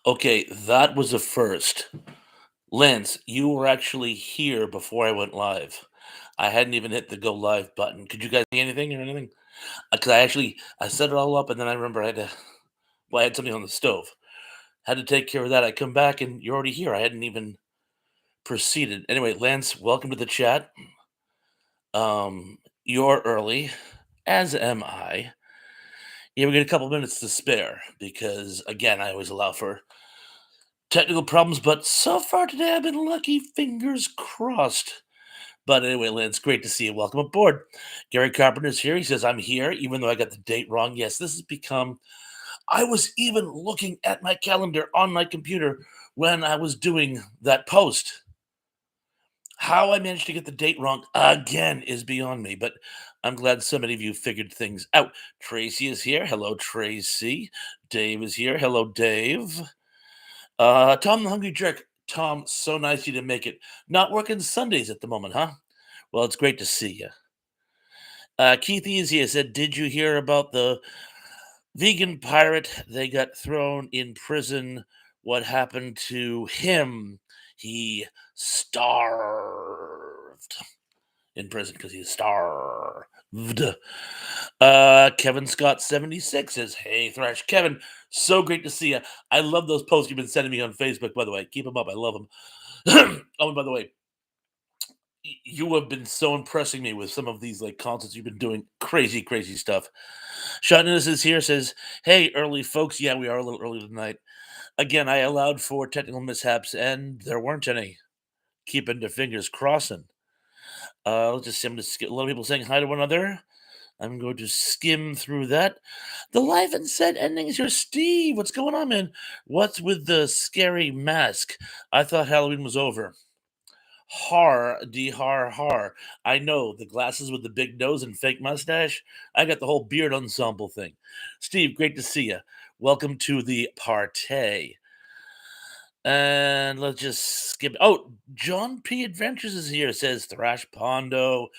Okay, that was a first. Lance, you were actually here before I went live. I hadn't even hit the go live button. Could you guys see anything or anything? Because I set it all up and then I remember I had something on the stove. Had to take care of that. I come back and you're already here. I hadn't even proceeded. Anyway, Lance, welcome to the chat. You're early, as am I. Yeah, we got a couple minutes to spare because again, I always allow for technical problems, but so far today I've been lucky, fingers crossed. But anyway, Lance, great to see you. Welcome aboard. Gary Carpenter's here. He says, I'm here, even though I got the date wrong. Yes, this has become, I was even looking at my calendar on my computer when I was doing that post. How I managed to get the date wrong again is beyond me, but I'm glad so many of you figured things out. Tracy is here. Hello, Tracy. Dave is here. Hello, Dave. Tom the Hungry Jerk. Tom, so nice you to make it. Not working Sundays at the moment, huh? Well, it's great to see you. Keith Easy said, did you hear about the vegan pirate? They got thrown in prison. What happened to him? He starved in prison because he's starved. Kevin Scott 76 says, hey, Thrash. Kevin, so great to see you. I love those posts you've been sending me on Facebook, by the way. Keep them up. I love them. Oh, and by the way, you have been so impressing me with some of these like concerts you've been doing. Crazy, crazy stuff. Shotness is here, says, hey, early folks. Yeah, we are a little early tonight. Again, I allowed for technical mishaps, and there weren't any. Keeping their fingers crossing. Let's just see. I'm going to skip a lot of people saying hi to one another. I'm going to skim through that. The live and set endings here. Steve, what's going on, man? What's with the scary mask? I thought Halloween was over. Har. I know the glasses with the big nose and fake mustache. I got the whole beard ensemble thing. Steve, great to see you. Welcome to the party. And let's just skip. Oh, John P. Adventures is here. Says Thrash Pondo.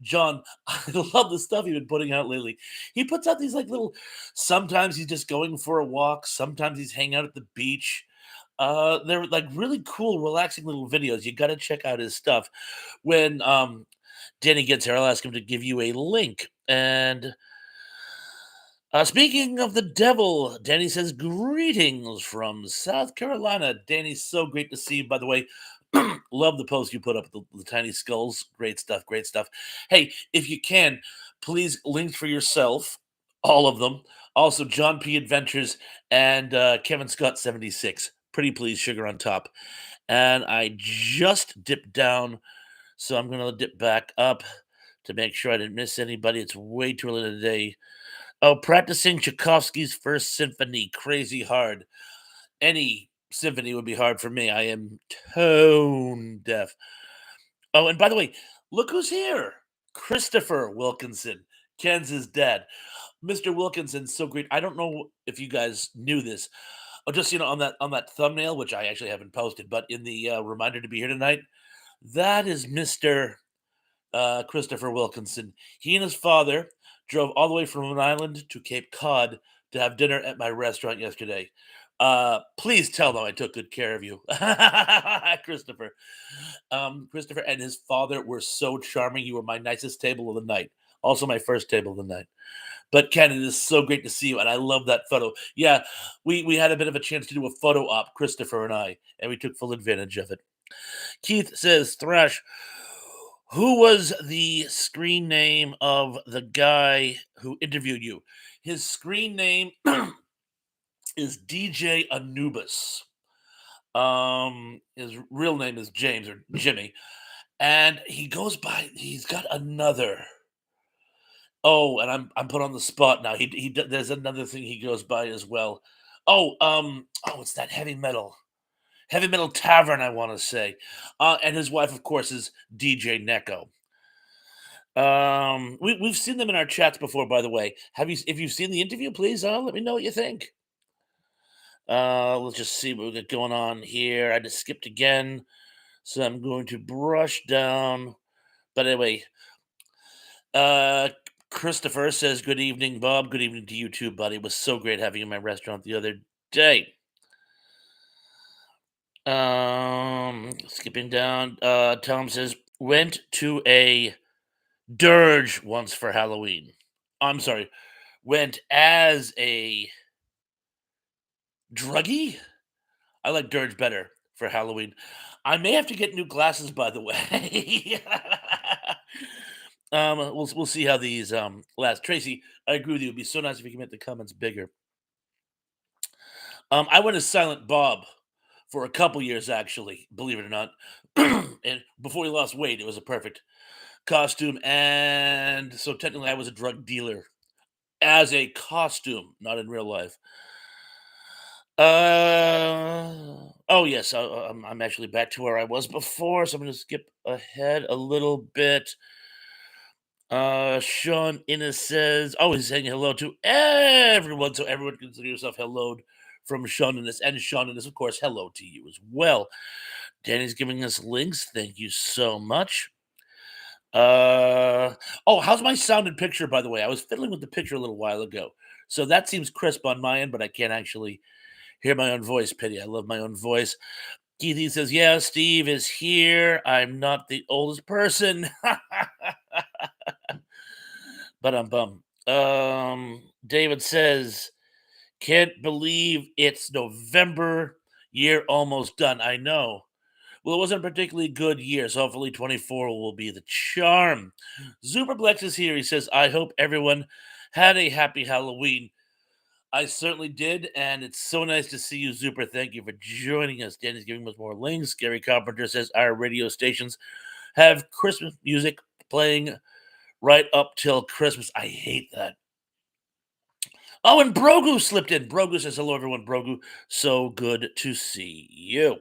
John, I love the stuff you've been putting out lately. He puts out these like little. Sometimes he's just going for a walk. Sometimes he's hanging out at the beach. They're like really cool, relaxing little videos. You got to check out his stuff. When Danny gets here, I'll ask him to give you a link. And speaking of the devil, Danny says, greetings from South Carolina. Danny, so great to see you, by the way. Love the post you put up, the tiny skulls. Great stuff, great stuff. Hey, if you can, please link for yourself, all of them. Also, John P. Adventures and Kevin Scott 76. Pretty please, sugar on top. And I just dipped down, so I'm going to dip back up to make sure I didn't miss anybody. It's way too early today. Oh, practicing Tchaikovsky's First Symphony, crazy hard. Any symphony would be hard for me. I am tone deaf. Oh, and by the way, look who's here. Christopher Wilkinson, Ken's dad. Mr. Wilkinson, so great. I don't know if you guys knew this. Oh, just on that thumbnail, which I actually haven't posted, but in the reminder to be here tonight, that is Mr. Christopher Wilkinson. He and his father drove all the way from an island to Cape Cod to have dinner at my restaurant yesterday. Please tell them I took good care of you, Christopher. Christopher and his father were so charming. You were my nicest table of the night. Also, my first table of the night. But Ken, it is so great to see you, and I love that photo. Yeah, we had a bit of a chance to do a photo op, Christopher and I, and we took full advantage of it. Keith says, Thrash, who was the screen name of the guy who interviewed you? His screen name is DJ Anubis. His real name is James or Jimmy, and he goes by. He's got another. Oh, and I'm put on the spot now. There's another thing he goes by as well. Oh, it's that heavy metal tavern. I want to say, and his wife, of course, is DJ Neko. We've seen them in our chats before, by the way. If you've seen the interview, please let me know what you think. Let's just see what we got going on here. I just skipped again, so I'm going to brush down. But anyway, uh, Christopher says, "Good evening, Bob. Good evening to you too, buddy. It was so great having you in my restaurant the other day." Skipping down. Tom says went to a dirge once for Halloween. I'm sorry, went as a druggie. I like dirge better for Halloween. I may have to get new glasses, by the way. We'll see how these last. Tracy, I agree with you. It'd be so nice if you can make the comments bigger. I went as Silent Bob for a couple years, actually, believe it or not. And before he lost weight, it was a perfect costume. And so technically, I was a drug dealer as a costume, not in real life. Oh yes, I'm actually back to where I was before, so I'm gonna skip ahead a little bit. Sean Innes says, "Oh, he's saying hello to everyone, so everyone consider yourself hello from Sean Innes, and Sean Innes, of course, hello to you as well." Danny's giving us links. Thank you so much. Uh, oh, how's my sound and picture, by the way? I was fiddling with the picture a little while ago, so that seems crisp on my end, but I can't actually hear my own voice. Pity, I love my own voice. Keithy says, "Yeah, Steve is here. I'm not the oldest person." But I'm bummed. David says, "Can't believe it's November. Year almost done." I know. Well, it wasn't a particularly good year, so hopefully 24 will be the charm. Superplex is here. He says, "I hope everyone had a happy Halloween." I certainly did, and it's so nice to see you, Super. Thank you for joining us. Danny's giving us more links. Gary Carpenter says our radio stations have Christmas music playing right up till Christmas. I hate that. Oh, and Brogu slipped in. Brogu says, "Hello, everyone. Brogu, so good to see you."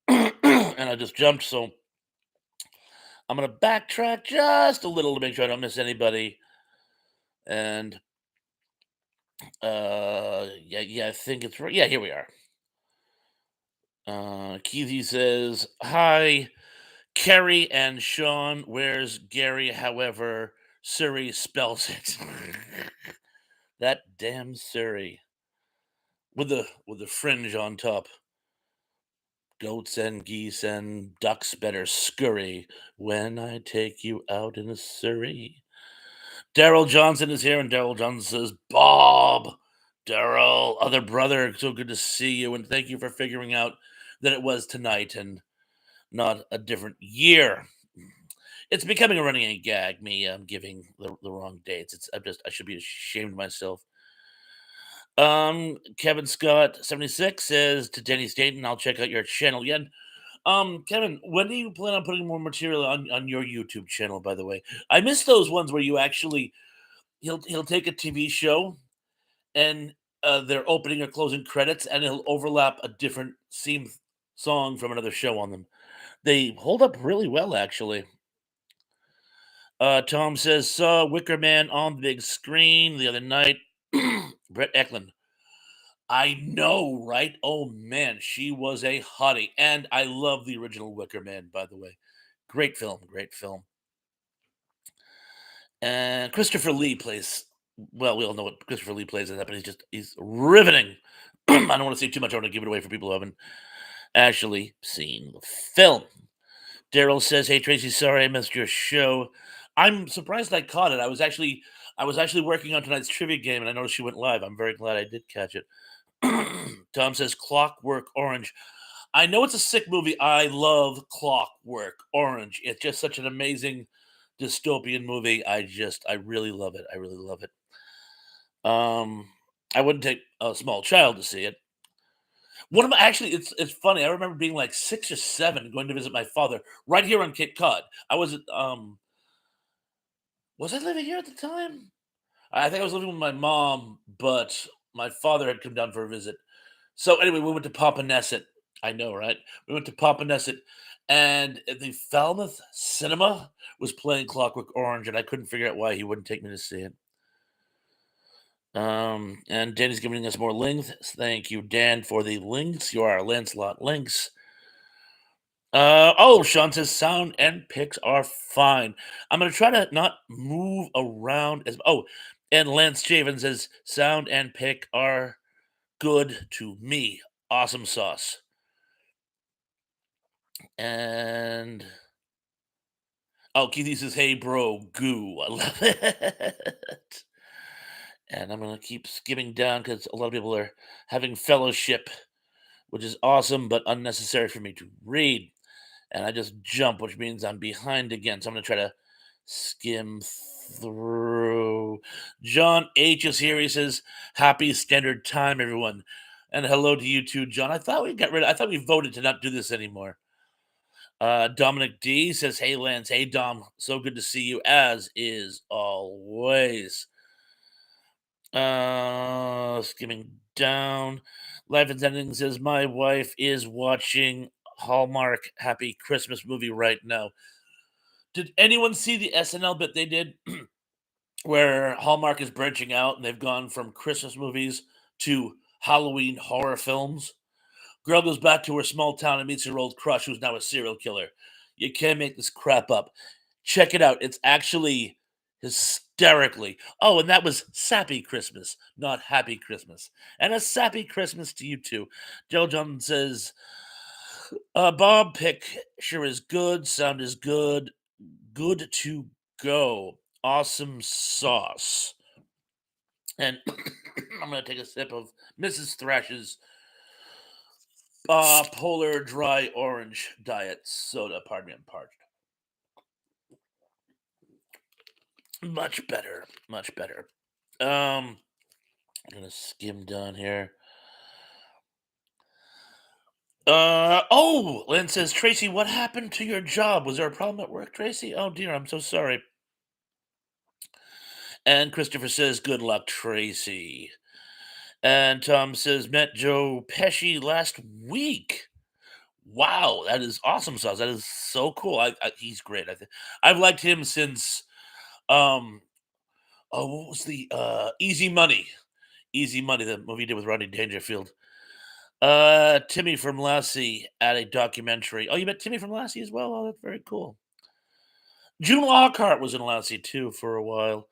And I just jumped, so I'm going to backtrack just a little to make sure I don't miss anybody. And yeah, I think it's right. Yeah, here we are. Keithy says, "Hi, Kerry and Sean. Where's Gary? However, Surrey spells it." That damn Surrey with the fringe on top. Goats and geese and ducks better scurry when I take you out in a Surrey. Daryl Johnson is here, and Daryl Johnson says, "Bob, Daryl, other brother, so good to see you, and thank you for figuring out that it was tonight and not a different year." It's becoming a running gag, me giving the wrong dates. I should be ashamed of myself. Kevin Scott 76 says to Denny Staten, "I'll check out your channel again." Kevin, when do you plan on putting more material on your YouTube channel, by the way? I miss those ones where you actually he'll take a TV show and their opening or closing credits, and he'll overlap a different song from another show on them. They hold up really well, actually. Tom says, "Saw Wicker Man on the big screen the other night." Brett Eklund. I know, right? Oh man, she was a hottie. And I love the original Wicker Man, by the way. Great film, great film. And Christopher Lee plays, well, we all know what Christopher Lee plays in that, but he's riveting. I don't want to say too much. I want to give it away for people who haven't actually seen the film. Daryl says, "Hey Tracy, sorry I missed your show. I'm surprised I caught it. I was actually working on tonight's trivia game and I noticed you went live. I'm very glad I did catch it." Tom says, "Clockwork Orange." I know it's a sick movie. I love Clockwork Orange. It's just such an amazing dystopian movie. I really love it. I really love it. Um, I wouldn't take a small child to see it. One of my actually, it's funny. I remember being like 6 or 7, going to visit my father right here on Cape Cod. Was I living here at the time? I think I was living with my mom, but my father had come down for a visit. So anyway, we went to Papaneset. I know, right? We went to Papaneset, and the Falmouth Cinema was playing Clockwork Orange, and I couldn't figure out why he wouldn't take me to see it. And Danny's giving us more links. Thank you, Dan, for the links. You are Lancelot Links. Oh, Sean says sound and pics are fine. I'm gonna try to not move around as. Oh, and Lance Javen says sound and pic are good to me. Awesome sauce. And oh, Keithy says, "Hey, bro, goo." I love it. And I'm gonna keep skimming down because a lot of people are having fellowship, which is awesome but unnecessary for me to read. And I just jump, which means I'm behind again. So I'm gonna try to skim through. John H is here. He says, "Happy Standard Time, everyone," and hello to you too, John. I thought we voted to not do this anymore. Dominic D says, "Hey, Lance. Hey, Dom. So good to see you, as is always." Skimming down. Life and Ending says, "My wife is watching Hallmark Happy Christmas movie right now." Did anyone see the SNL bit they did where Hallmark is branching out and they've gone from Christmas movies to Halloween horror films? Girl goes back to her small town and meets her old crush, who's now a serial killer. You can't make this crap up. Check it out. It's actually hysterically. Oh, and that was Sappy Christmas, not Happy Christmas. And a Sappy Christmas to you too. Joe John says, Bob picture is good, sound is good, good to go. Awesome sauce. And I'm going to take a sip of Mrs. Thrash's polar dry orange diet soda. Pardon me, I'm parched. Much better, much better. I'm gonna skim down here. Oh, Lynn says, "Tracy, what happened to your job? Was there a problem at work, Tracy? Oh dear, I'm so sorry." And Christopher says, "Good luck, Tracy." And Tom says, "Met Joe Pesci last week." Wow, that is awesome sauce. That is so cool. He's great. I've liked him since um what was the Easy Money? Easy Money, the movie he did with Rodney Dangerfield. Timmy from Lassie at a documentary. Oh, you met Timmy from Lassie as well? Oh, that's very cool. June Lockhart was in Lassie too for a while.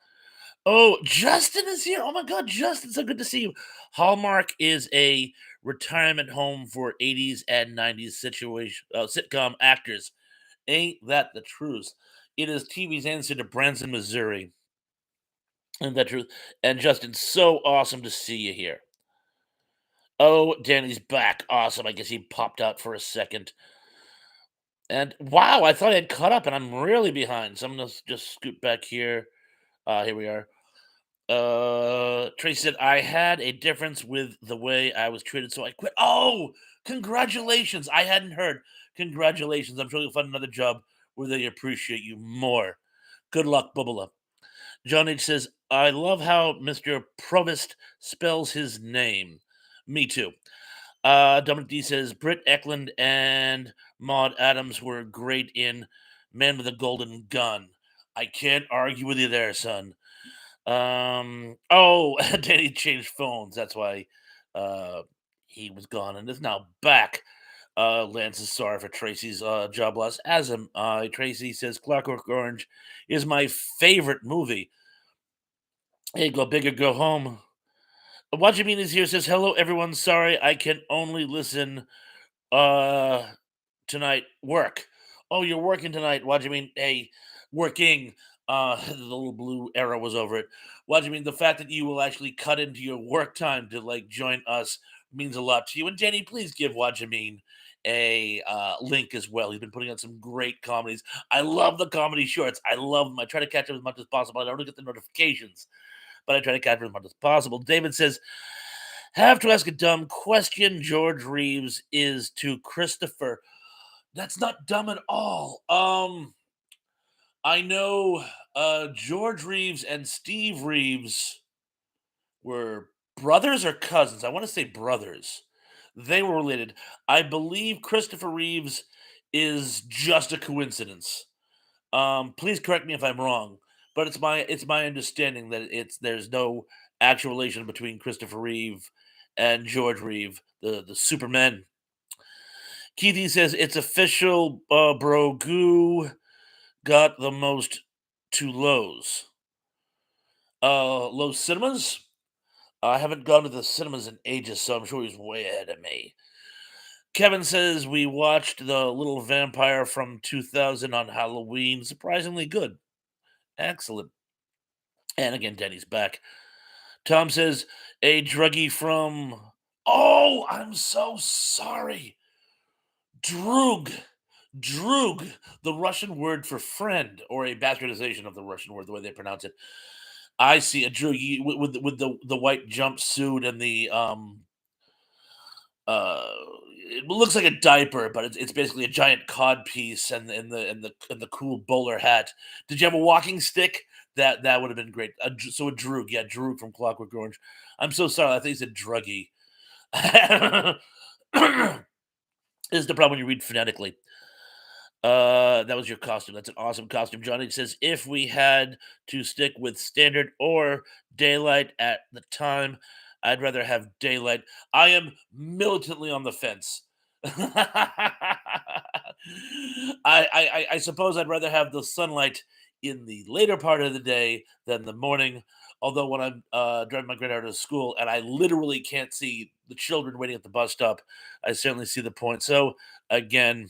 Oh, Justin is here. Oh my God, Justin, so good to see you. Hallmark is a retirement home for 80s and 90s sitcom actors. Ain't that the truth? It is TV's answer to Branson, Missouri. And that truth. And Justin, so awesome to see you here. Oh, Danny's back. Awesome. I guess he popped out for a second. And wow, I thought I had caught up and I'm really behind. So I'm gonna just scoot back here. Here we are. Tracy said, "I had a difference with the way I was treated, so I quit." Oh, congratulations. I hadn't heard. Congratulations. I'm sure you'll find another job where they appreciate you more. Good luck, Bubba. John H says, "I love how Mr. Provost spells his name." Me too. Dominic D says, "Britt Eklund and Maud Adams were great in Man with a Golden Gun." I can't argue with you there, son. Oh, Danny changed phones. That's why uh, he was gone and is now back. Lance is sorry for Tracy's job loss. As am I. Tracy says, "Clockwork Orange is my favorite movie." Hey, go big or go home. What you mean is here says, "Hello, everyone. Sorry, I can only listen uh tonight. Work." Oh, you're working tonight. What do you mean? Hey, working. The little blue arrow was over it. What do you mean? The fact that you will actually cut into your work time to like join us means a lot to you. And Danny, please give Wajamin a link as well. He's been putting out some great comedies. I love the comedy shorts. I love them. I try to catch up as much as possible. I don't get the notifications, but I try to catch up as much as possible. David says, "Have to ask a dumb question. George Reeves is to Christopher." That's not dumb at all. I know George Reeves and Steve Reeves were brothers or cousins. I want to say brothers. They were related. I believe Christopher Reeves is just a coincidence. Please correct me if I'm wrong, but it's my understanding that there's no actual relation between Christopher Reeve and George Reeve, the Superman. Keithy says it's official. Bro, Goo got the most to Lowe's. Lowe's Cinemas. I haven't gone to the cinemas in ages, so I'm sure he's way ahead of me. Kevin says we watched the Little Vampire from 2000 on Halloween. Surprisingly good. Excellent. And again, Denny's back. Tom says a druggie from. Oh, I'm so sorry. Drug. Drug, the Russian word for friend, or a bastardization of the Russian word, the way they pronounce it. I see a druggie with the white jumpsuit and the uh it looks like a diaper, but it's basically a giant cod piece and the cool bowler hat. Did you have a walking stick? That would have been great. So a droog, yeah, droog from Clockwork Orange. I'm so sorry. I think it's a druggie. This is the problem when you read phonetically. That was your costume. That's an awesome costume. Johnny says if we had to stick with standard or daylight at the time, I'd rather have daylight. I am militantly on the fence. I suppose I'd rather have the sunlight in the later part of the day than the morning. Although when I'm driving my granddaughter to school and I literally can't see the children waiting at the bus stop, I certainly see the point. So again,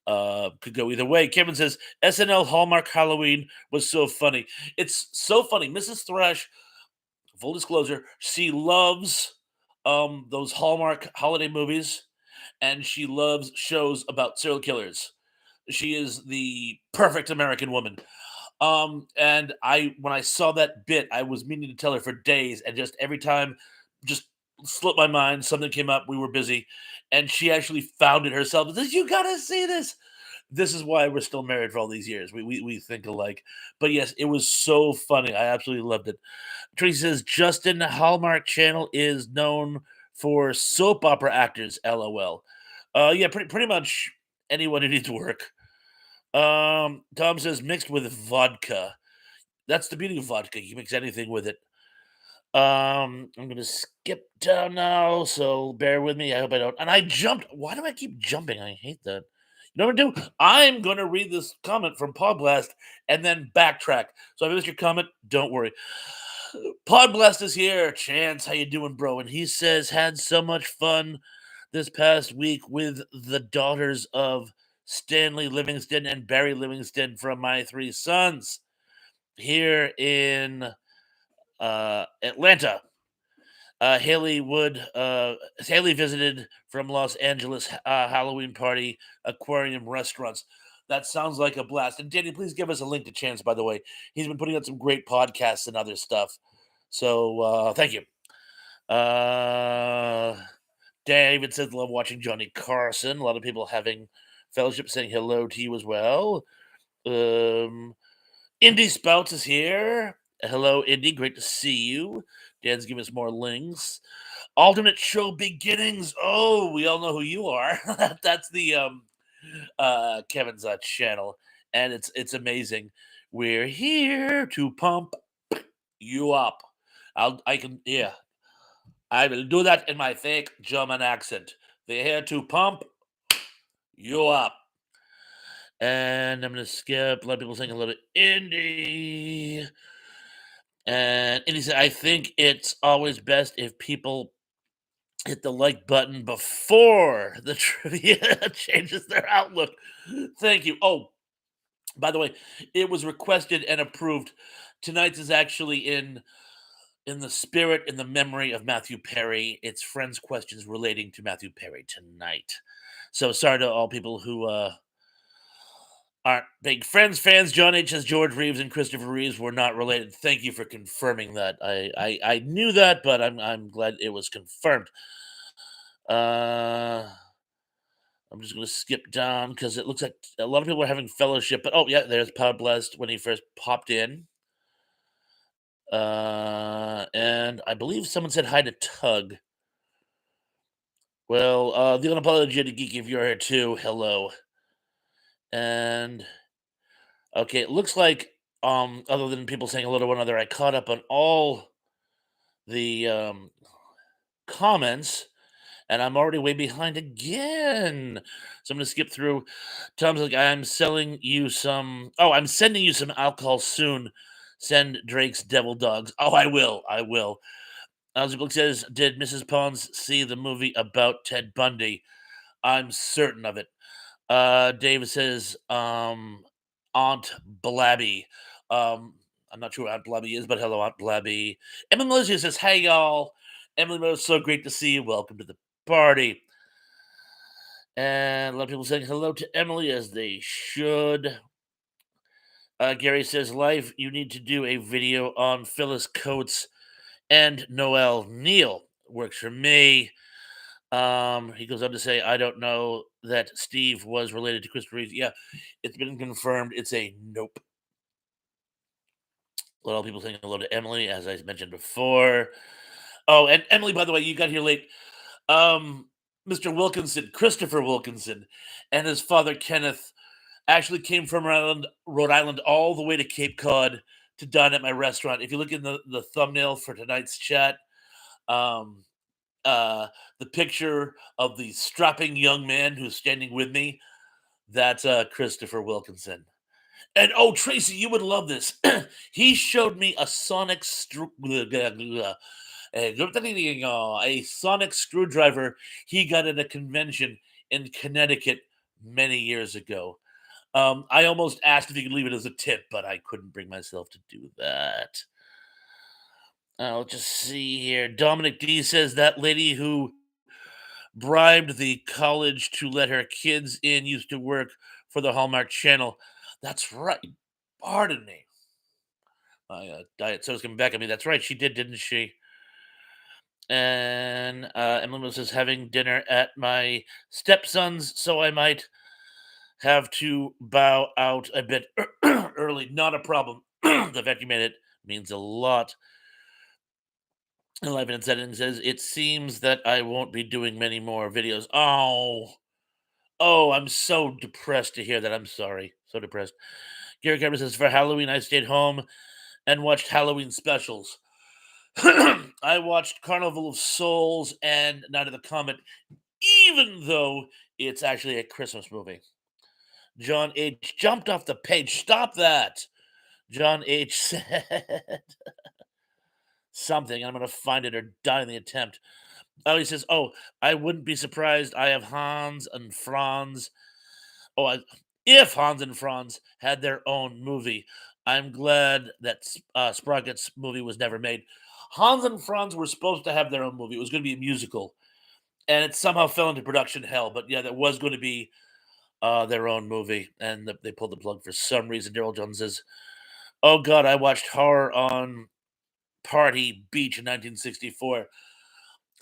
could go either way. Kevin says SNL Hallmark Halloween was so funny. It's so funny. Mrs. Thrash, full disclosure, she loves those Hallmark holiday movies and she loves shows about serial killers. She is the perfect American woman. And when I saw that bit, I was meaning to tell her for days, and just every time, just slipped my mind. Something came up. We were busy, and she actually found it herself. And says, "You gotta see this." This is why we're still married for all these years. We think alike. But yes, it was so funny. I absolutely loved it. Tracy says Justin Hallmark Channel is known for soap opera actors. LOL. Yeah, pretty much anyone who needs work. Tom says mixed with vodka. That's the beauty of vodka. You can mix anything with it. I'm gonna skip down now, so bear with me. I hope I don't. And I jumped. Why do I keep jumping? I hate that. You know what I do? I'm gonna read this comment from Podblast and then backtrack. So if I missed your comment, don't worry. Podblast is here. Chance, how you doing, bro? And he says had so much fun this past week with the daughters of Stanley Livingston and Barry Livingston from My Three Sons here in Atlanta. Haley visited from Los Angeles Halloween party aquarium restaurants. That sounds like a blast. And Danny, please give us a link to Chance. By the way, he's been putting out some great podcasts and other stuff. So thank you. Uh, David says love watching Johnny Carson. A lot of people having fellowship saying hello to you as well. Indy Spouts is here. Hello, Indy. Great to see you. Dan's giving us more links. Alternate show beginnings. Oh, we all know who you are. That's the Kevin's channel, and it's amazing. We're here to pump you up. I can, yeah, I will do that in my fake German accent. They're here to pump you up. And I'm gonna skip. A lot of people saying hello to Indy. And he said, I think it's always best if people hit the like button before the trivia changes their outlook. Thank you. Oh, by the way, it was requested and approved. Tonight's is actually in the spirit, in the memory of Matthew Perry. It's friends questions relating to Matthew Perry tonight. So sorry to all people who aren't big Friends fans. John H. says George Reeves and Christopher Reeves were not related. Thank you for confirming that. I knew that, but I'm glad it was confirmed. Uh, I'm just going to skip down because it looks like a lot of people are having fellowship. But oh yeah, there's Pod Blessed when he first popped in. And I believe someone said hi to Tug. Well, the unapologetic geek, if you're here too, hello. And okay, it looks like other than people saying hello to one another, I caught up on all the comments and I'm already way behind again. So I'm gonna skip through. Tom's like, I'm selling you some. Oh, I'm sending you some alcohol soon. Send Drake's Devil Dogs. Oh, I will. I will. Book says, did Mrs. Pons see the movie about Ted Bundy? I'm certain of it. David says, Aunt Blabby. Um, I'm not sure what Aunt Blabby is, but hello, Aunt Blabby. Emily Melissa says, hey, y'all. Emily Melissa, so great to see you. Welcome to the party. And a lot of people saying hello to Emily as they should. Gary says, live, you need to do a video on Phyllis Coates and Noel Neal. Works for me. He goes on to say, I don't know that Steve was related to Christopher Reeve. Yeah, it's been confirmed. It's a nope. A lot of people saying hello to Emily, as I mentioned before. Oh, and Emily, by the way, you got here late. Um, Mr. Wilkinson, Christopher Wilkinson, and his father Kenneth actually came from Rhode Island, all the way to Cape Cod to dine at my restaurant. If you look in the thumbnail for tonight's chat, um, the picture of the strapping young man who's standing with me, that's Christopher Wilkinson. And oh, Tracy, you would love this. He showed me a a sonic screwdriver he got at a convention in Connecticut many years ago. I almost asked if he could leave it as a tip, but I couldn't bring myself to do that. I'll just see here. Dominic D says that lady who bribed the college to let her kids in used to work for the Hallmark Channel. That's right. Pardon me. My diet soda's coming back at me. That's right. She did, didn't she? And Emily was just having dinner at my stepson's, so I might have to bow out a bit early. Not a problem. The fact you made it means a lot. Live in Setting says, it seems that I won't be doing many more videos. Oh, I'm so depressed to hear that. I'm sorry. So depressed. Gary Cameron says, for Halloween, I stayed home and watched Halloween specials. I watched Carnival of Souls and Night of the Comet, even though it's actually a Christmas movie. John H. jumped off the page. Stop that. John H. said something. I'm going to find it or die in the attempt. Oh, he says, oh, I wouldn't be surprised. I have Hans and Franz. Oh, if Hans and Franz had their own movie, I'm glad that Sprocket's movie was never made. Hans and Franz were supposed to have their own movie. It was going to be a musical, and it somehow fell into production hell. But yeah, there was going to be their own movie, and they pulled the plug for some reason. Daryl Jones says, "Oh God, I watched Horror on Party Beach in 1964.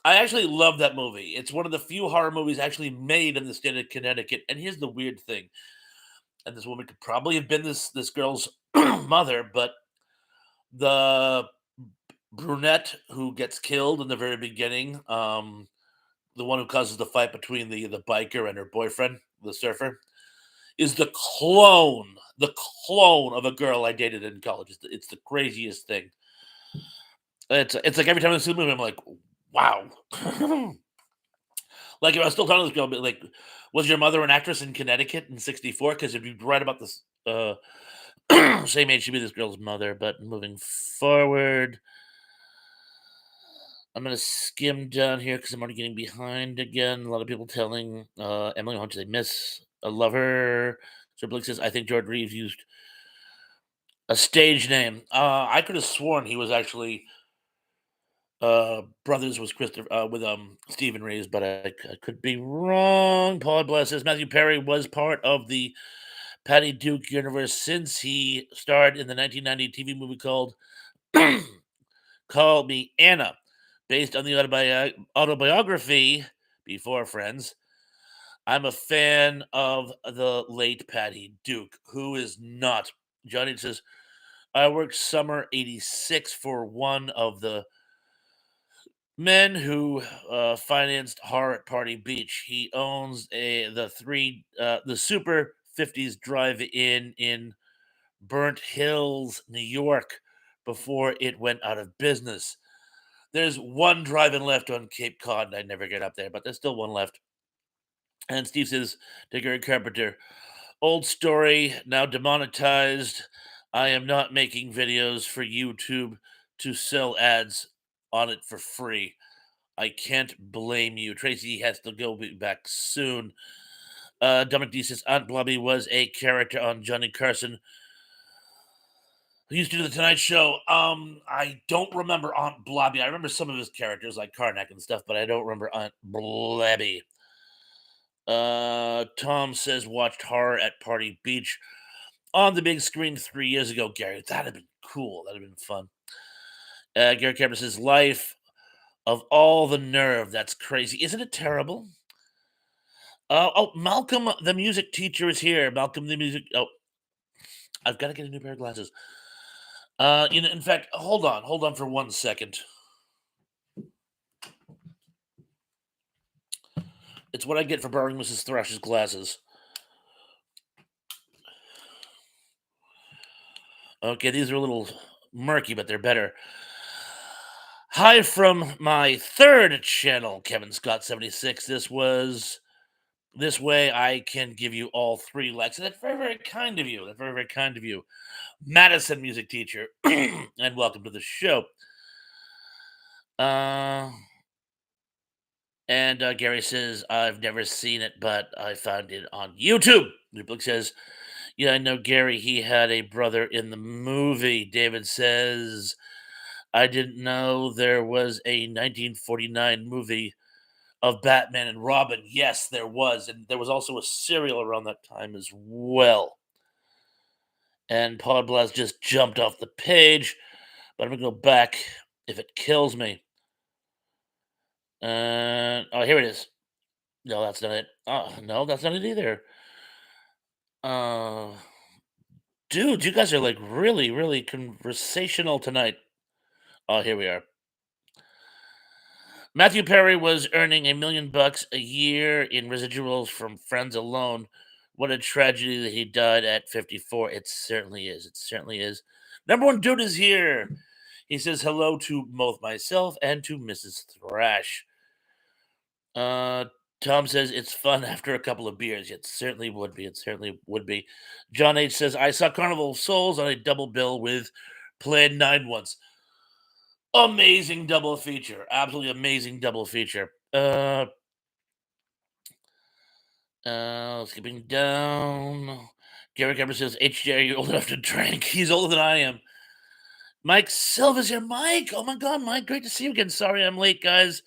I actually love that movie. It's one of the few horror movies actually made in the state of Connecticut. And here's the weird thing: and this woman could probably have been this girl's mother, but the brunette who gets killed in the very beginning, the one who causes the fight between the biker and her boyfriend, the surfer, is the clone of a girl I dated in college. It's the craziest thing. It's like every time I see the movie, I'm like, wow. Like if I was still talking to this girl, I'd be like, was your mother an actress in Connecticut in '64? Because it'd be right about this same age she'd be this girl's mother. But moving forward, I'm gonna skim down here because I'm already getting behind again. A lot of people telling Emily how much they miss. I love her. So Blake says, I think George Reeves used a stage name. I could have sworn he was actually brothers was Christopher with Stephen Reeves, but I could be wrong. Paul bless says Matthew Perry was part of the Patty Duke universe since he starred in the 1990 TV movie called Call Me Anna, based on the autobiography Before Friends. I'm a fan of the late Patty Duke, who is not. Johnny says, I worked summer 86 for one of the men who financed Horror at Party Beach. He owns the Super 50s drive-in Burnt Hills, New York, before it went out of business. There's one drive-in left on Cape Cod, and I never get up there, but there's still one left. And Steve says to Gary Carpenter, old story, now demonetized. I am not making videos for YouTube to sell ads on it for free. I can't blame you. Tracy has to go be back soon. Dominic D says Aunt Blobby was a character on Johnny Carson who used to do the Tonight Show. I don't remember Aunt Blobby. I remember some of his characters like Karnak and stuff, but I don't remember Aunt Blobby. Tom says watched Horror at Party Beach on the big screen 3 years ago. Gary, that'd have been cool. That'd have been fun. Gary Cameron says life of all the nerve. That's crazy. Isn't it terrible? Oh, Malcolm, the music teacher, is here. Malcolm, the music. Oh, I've got to get a new pair of glasses. In fact, hold on for 1 second. It's what I get for borrowing Mrs. Thrash's glasses. Okay, these are a little murky, but they're better. Hi from my third channel, Kevin Scott 76. This way I can give you all three likes. And that's very, very kind of you. That's very, very kind of you. Madison, music teacher, and welcome to the show. Gary says, I've never seen it, but I found it on YouTube. Newbrook says, yeah, I know Gary. He had a brother in the movie. David says, I didn't know there was a 1949 movie of Batman and Robin. Yes, there was. And there was also a serial around that time as well. And Podblast just jumped off the page, but I'm going to go back if it kills me. Oh, here it is. No, that's not it. Oh, no, that's not it either. Uh, Dude, you guys are like really, really conversational tonight. Oh, here we are. Matthew Perry was earning $1 million a year in residuals from Friends alone. What a tragedy that he died at 54. It certainly is. It certainly is. Number one dude is here. He says hello to both myself and to Mrs. Thrash. Tom says it's fun after a couple of beers. It certainly would be. It certainly would be. John H says I saw Carnival of Souls on a double bill with Plan 9 once. Amazing double feature. Absolutely amazing double feature. Skipping down. Gary Cameron says, HJ, you're old enough to drink. He's older than I am. Mike Silva's here. Mike, oh my God, Mike, great to see you again. Sorry I'm late, guys.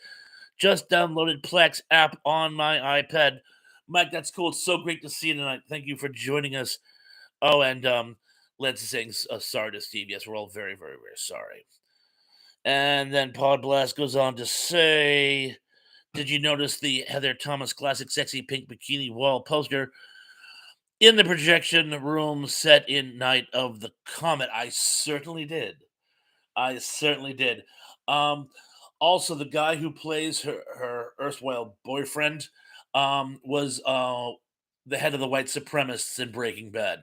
Just downloaded Plex app on my iPad. Mike, that's cool. It's so great to see you tonight. Thank you for joining us. Oh, and Lance is saying sorry to Steve. Yes, we're all very, very, very sorry. And then Pod Blast goes on to say, did you notice the Heather Thomas classic sexy pink bikini wall poster in the projection room set in Night of the Comet? I certainly did. I certainly did. Also, the guy who plays her erstwhile boyfriend was the head of the white supremacists in Breaking Bad.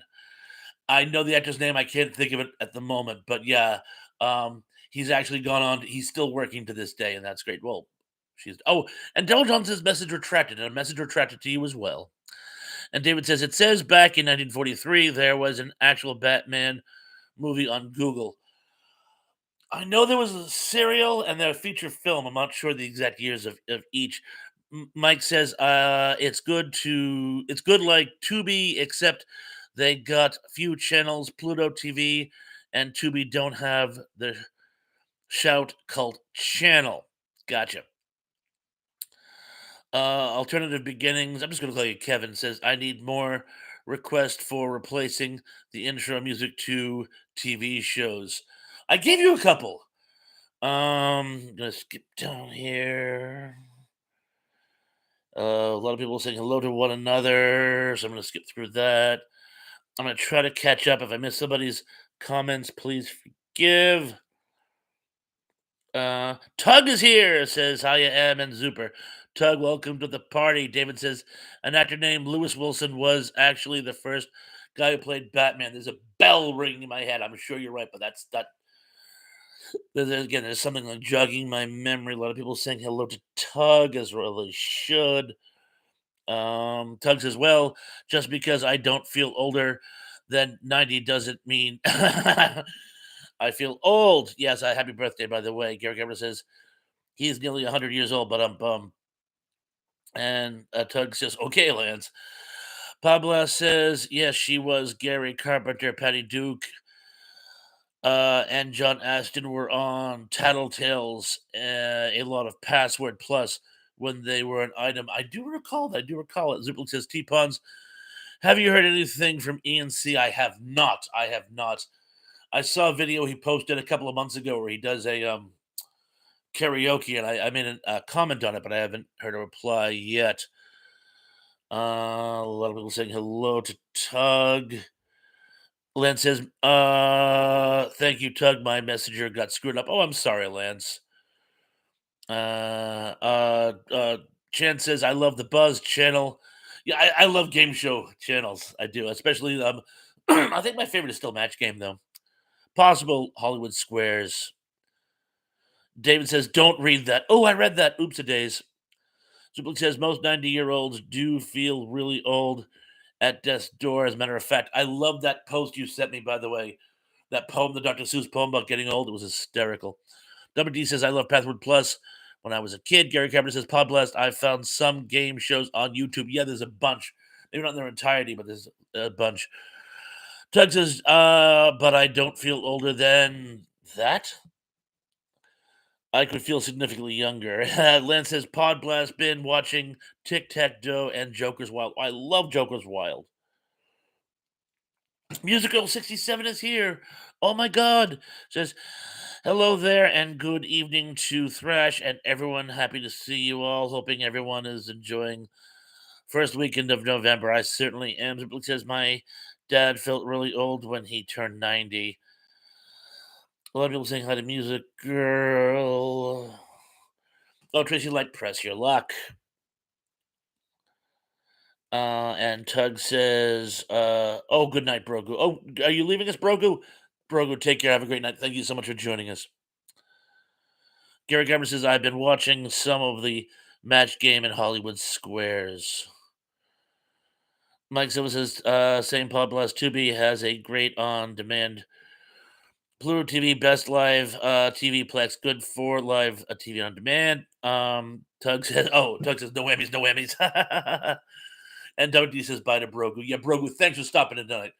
I know the actor's name. I can't think of it at the moment, but yeah, he's actually gone on. He's still working to this day, and that's great. Well, and Del John says message retracted, and a message retracted to you as well. And David says it says back in 1943 there was an actual Batman movie on Google. I know there was a serial and a feature film. I'm not sure the exact years of each. Mike says it's good like Tubi, except they got few channels. Pluto TV and Tubi don't have the Shout Cult channel. Gotcha. Alternative Beginnings. I'm just going to call you Kevin. Says I need more request for replacing the intro music to TV shows. I gave you a couple. I'm gonna skip down here. A lot of people saying hello to one another, so I'm gonna skip through that. I'm gonna try to catch up. If I miss somebody's comments, please forgive. Tug is here, says Hiya M and Zuper. Tug, welcome to the party. David says an actor named Lewis Wilson was actually the first guy who played Batman. There's a bell ringing in my head. I'm sure you're right, but that's that. There's something like jogging my memory. A lot of people saying hello to Tug, as well they should. Tug says, well, just because I don't feel older than 90 doesn't mean I feel old. Yes, happy birthday, by the way. Gary Cameron says He's nearly 100 years old, but I'm bummed. And Tug says, okay, Lance. Pablo says, yes, she was Gary Carpenter, Patty Duke, and John Aston were on Tattletales, a lot of Password Plus when they were an item. I do recall that. I do recall it. Ziplik says, T-Pons, have you heard anything from Ian C? I have not. I have not. I saw a video he posted a couple of months ago where he does a karaoke, and I made a comment on it, but I haven't heard a reply yet. A lot of people saying hello to Tug. Lance says, thank you, Tug. My messenger got screwed up. Oh, I'm sorry, Lance. Uh, uh, uh, Chan says, I love the Buzz channel. Yeah, I love game show channels. I do, especially, I think my favorite is still Match Game, though. Possible Hollywood Squares. David says, don't read that. Oh, I read that. Oops a days. Zublik says, most 90-year-olds do feel really old at death's door. As a matter of fact, I love that post you sent me, by the way. That poem, the Dr. Seuss poem about getting old, it was hysterical. WD says, I love Password Plus. When I was a kid, Gary Carpenter says, Pod Blast, I found some game shows on YouTube. Yeah, there's a bunch. Maybe not in their entirety, but there's a bunch. Tug says, but I don't feel older than that. I could feel significantly younger. Lance says, Pod Blast, been watching Tic Tac Doe and Joker's Wild. I love Joker's Wild. Musical 67 is here. Oh my God. Says, hello there and good evening to Thrash and everyone. Happy to see you all. Hoping everyone is enjoying first weekend of November. I certainly am. It says, my dad felt really old when he turned 90. A lot of people saying hi to Music Girl. Oh, Tracy Light, press your luck. And Tug says, oh, good night, Brogu. Oh, are you leaving us, Brogu? Brogu, take care. Have a great night. Thank you so much for joining us. Gary Garber says, I've been watching some of the Match Game in Hollywood Squares. Mike Silva says, St. Paul Blast Tubi has a great on-demand Pluto TV, best live TV Plex, good for live TV on demand. Tug says, Tug says, no whammies, no whammies. And WD says, bye to Brogu. Yeah, Brogu, thanks for stopping tonight.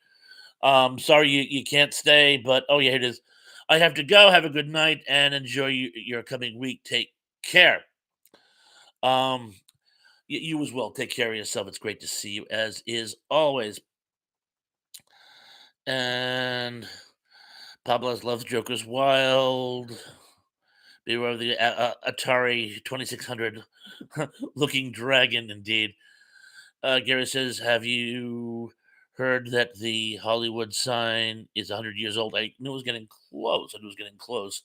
Sorry you can't stay, but oh yeah, here it is. I have to go. Have a good night and enjoy your coming week. Take care. Um, you as well. Take care of yourself. It's great to see you as is always. And Pablo's loves Joker's Wild. Beware of the Atari 2600 looking dragon, indeed. Gary says, have you heard that the Hollywood sign is 100 years old? I knew it was getting close. I knew it was getting close.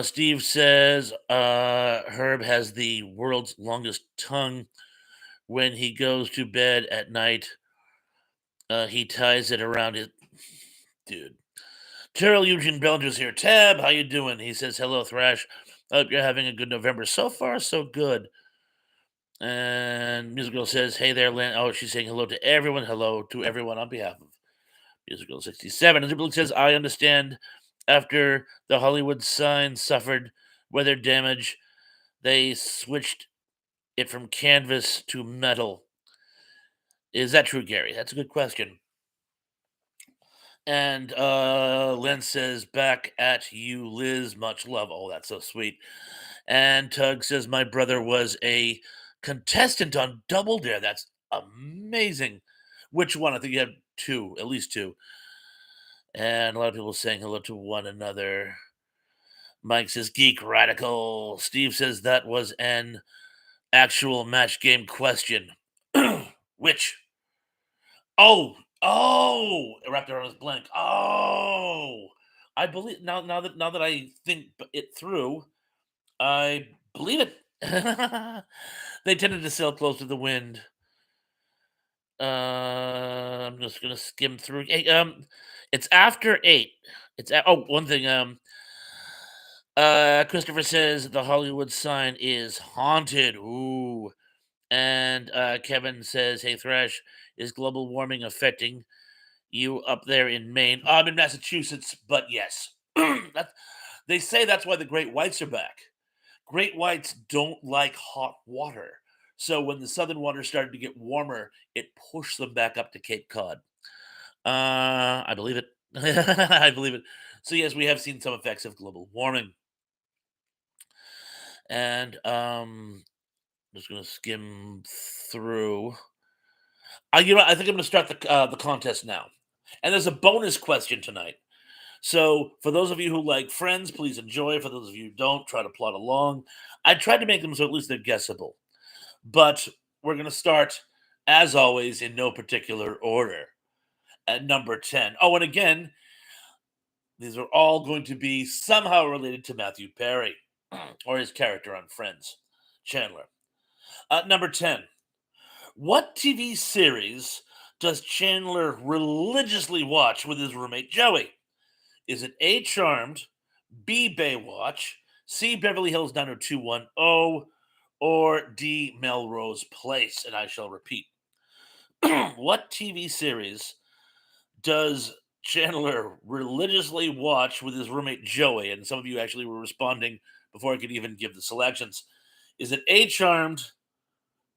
Steve says, Herb has the world's longest tongue. When he goes to bed at night, he ties it around his... Dude. Terrell Eugene Bellinger's here. Tab, how you doing? He says, hello, Thrash. Hope you're having a good November. So far, so good. And Musical says, hey there, Lynn. Oh, she's saying hello to everyone. Hello to everyone on behalf of Musical 67. And Musical says, I understand after the Hollywood sign suffered weather damage, they switched it from canvas to metal. Is that true, Gary? That's a good question. And Lynn says, back at you, Liz. Much love. Oh, that's so sweet. And Tug says, my brother was a contestant on Double Dare. That's amazing. Which one? I think you had two, at least two. And a lot of people saying hello to one another. Mike says, Geek Radical. Steve says that was an actual match game question. Which? Oh, Raptor was blank. Oh, I believe now that I think it through, I believe it. They tended to sail close to the wind. I'm just gonna skim through. Hey, it's after 8. One thing. Christopher says the Hollywood sign is haunted. Ooh. And Kevin says, "Hey Thrash, is global warming affecting you up there in Maine?" I'm in Massachusetts, but yes, They say that's why the great whites are back. Great whites don't like hot water. So when the southern waters started to get warmer, it pushed them back up to Cape Cod. I believe it. I believe it. So yes, we have seen some effects of global warming, and just gonna skim through. I think I'm gonna start the contest now, and there's a bonus question tonight. So for those of you who like Friends, please enjoy. For those of you who don't, try to plot along. I tried to make them so at least they're guessable, but we're gonna start as always in no particular order at number 10. Oh, and again, these are all going to be somehow related to Matthew Perry or his character on Friends, Chandler. Number 10. What TV series does Chandler religiously watch with his roommate Joey? Is it A, Charmed, B, Baywatch, C, Beverly Hills 90210, or D, Melrose Place? And I shall repeat. What TV series does Chandler religiously watch with his roommate Joey? And some of you actually were responding before I could even give the selections. Is it A, Charmed,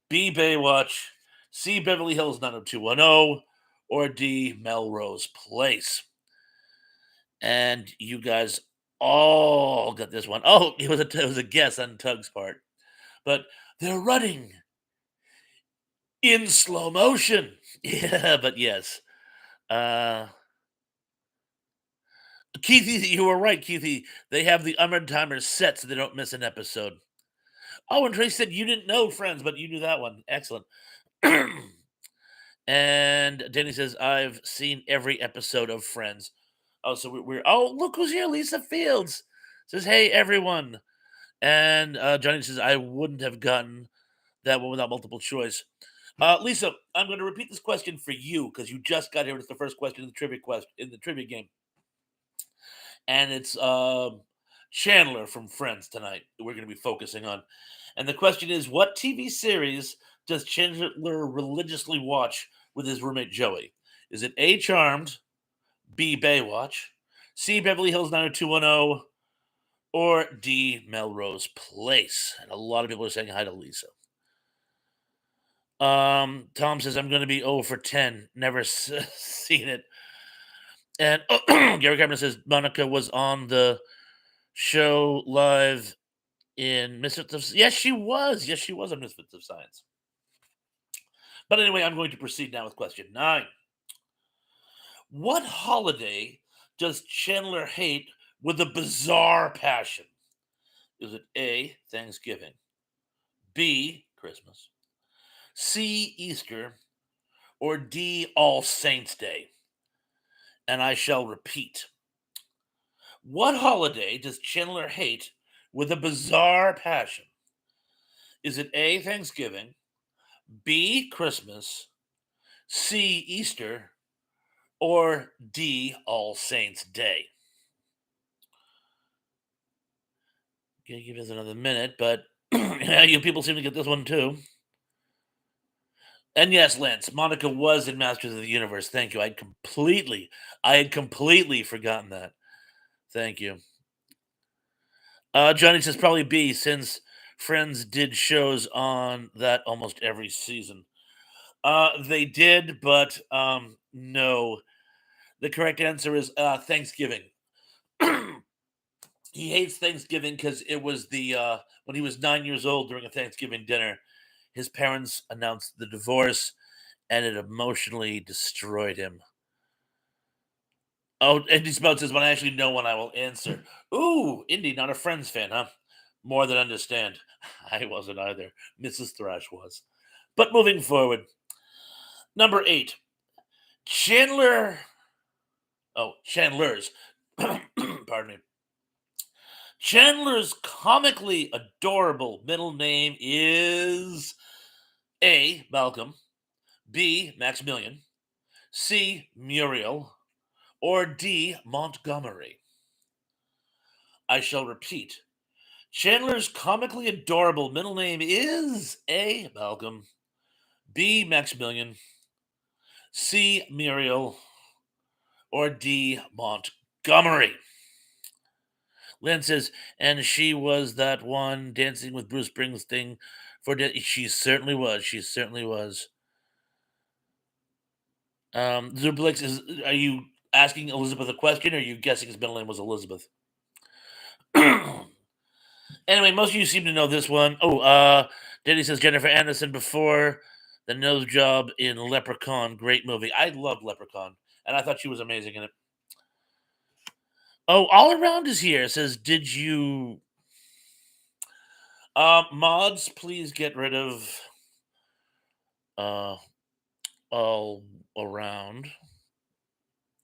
B, Baywatch, C, Beverly Hills 90210, or D, Melrose Place? And you guys all got this one. Oh, it was a guess on Tug's part. But they're running in slow motion. Yeah, but yes. Uh Keithy, you were right, Keithy. They have the Unread timers set so they don't miss an episode. Oh, and Trace said you didn't know Friends, but you knew that one. Excellent. And Danny says, I've seen every episode of Friends. Oh, so we're oh, look who's here. Lisa Fields says, hey, everyone. And Johnny says, I wouldn't have gotten that one without multiple choice. Lisa, I'm going to repeat this question for you because you just got here. It's the first question in the trivia game, and it's Chandler from Friends tonight. We're going to be focusing on, and the question is, what TV series does Chandler religiously watch with his roommate Joey? Is it A, Charmed, B, Baywatch, C, Beverly Hills 90210, or D, Melrose Place? And a lot of people are saying hi to Lisa. Tom says I'm going to be 0 for 10. Never seen it. And Gary Carpenter says Monica was on the show live in Misfits of. Yes, she was. Yes, she was on Misfits of Science. But anyway, I'm going to proceed now with question 9. What holiday does Chandler hate with a bizarre passion? Is it A, Thanksgiving, B, Christmas, C, Easter, or D, All Saints Day? And I shall repeat. What holiday does Chandler hate with a bizarre passion? Is it A, Thanksgiving, B, Christmas, C, Easter, or D, All Saints Day? Gonna give us another minute, but yeah, you people seem to get this one too. And yes, Lance, Monica was in Masters of the Universe. Thank you. I had completely forgotten that. Thank you. Johnny says probably B, since Friends did shows on that almost every season. They did, but no. The correct answer is Thanksgiving. He hates Thanksgiving because it was the when he was 9 years old during a Thanksgiving dinner, his parents announced the divorce, and it emotionally destroyed him. Oh, Indy Spout says, "When I actually know when I will answer." Ooh, Indy, not a Friends fan, huh? More than understand. I wasn't either. Mrs. Thrash was. But moving forward, number 8, Chandler. Oh, Chandler's. Pardon me. Chandler's comically adorable middle name is A, Malcolm, B, Maximilian, C, Muriel, or D, Montgomery. I shall repeat. Chandler's comically adorable middle name is A, Malcolm, B, Maximilian, C, Muriel, or D, Montgomery. Lynn says, and she was that one dancing with Bruce Springsteen she certainly was. She certainly was. Zublix is are you asking Elizabeth a question or are you guessing his middle name was Elizabeth? Anyway, most of you seem to know this one. Oh, Denny says Jennifer Aniston before the nose job in Leprechaun. Great movie. I loved Leprechaun, and I thought she was amazing in it. Oh, all around is here. It says, did you mods please get rid of uh all around.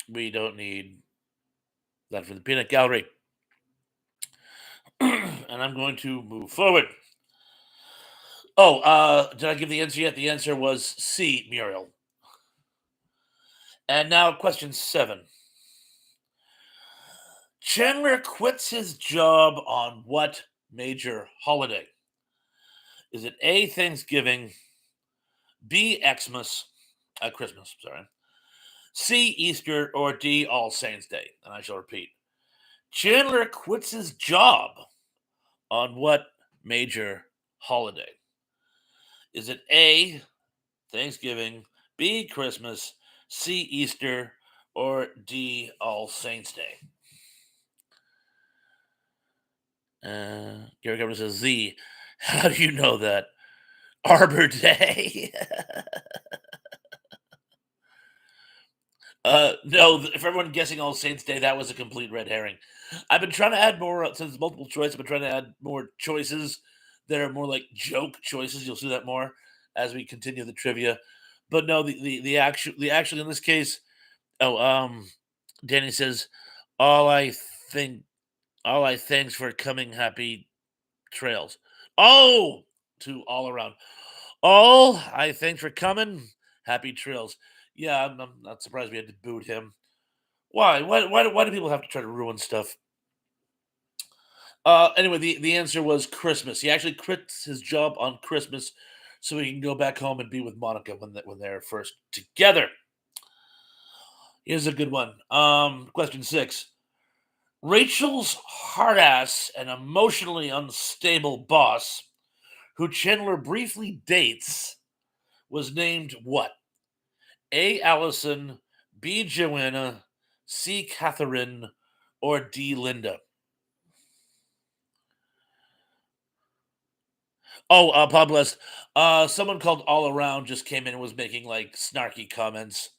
We don't need that for the peanut gallery. And I'm going to move forward. Oh, did I give the answer yet? The answer was C, Muriel. And now question 7. Chandler quits his job on what major holiday? Is it A, Thanksgiving, B, Xmas, Christmas, sorry, C, Easter, or D, All Saints Day? And I shall repeat. Chandler quits his job on what major holiday? Is it A, Thanksgiving, B, Christmas, C, Easter, or D, All Saints Day? Gary Governor says Z. How do you know that? Arbor Day. No, for everyone guessing All Saints Day, that was a complete red herring. I've been trying to add more since multiple choice. I've been trying to add more choices that are more like joke choices. You'll see that more as we continue the trivia. But no, the actual in this case. Oh, Danny says, "All I think, all I thanks for coming. Happy trails." Oh, to all around. All I thanks for coming. Happy trails. Yeah, I'm not surprised we had to boot him. Why? Why do people have to try to ruin stuff? Anyway, the answer was Christmas. He actually quits his job on Christmas so he can go back home and be with Monica when they're first together. Here's a good one. Question 6. Rachel's hard ass and emotionally unstable boss, who Chandler briefly dates, was named what? A. Allison, B. Joanna, C. Catherine, or D. Linda? Oh, Pablo, someone called All Around just came in and was making like snarky comments,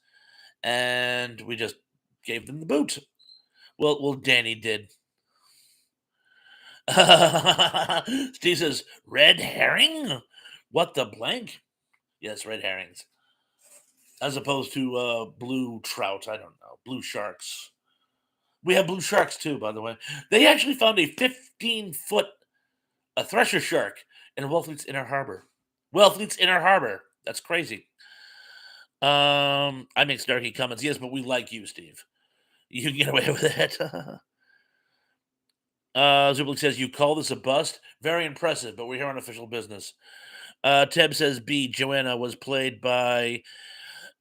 and we just gave them the boot. Well, Danny did. Steve says, red herring? What the blank? Yes, red herrings. As opposed to blue trout. I don't know. Blue sharks. We have blue sharks too, by the way. They actually found a 15-foot a thresher shark in Wellfleet's Inner Harbor. Wellfleet's Inner Harbor. That's crazy. I make snarky comments. Yes, but we like you, Steve. You can get away with it. Zublik says, you call this a bust? Very impressive, but we're here on official business. Teb says B. Joanna was played by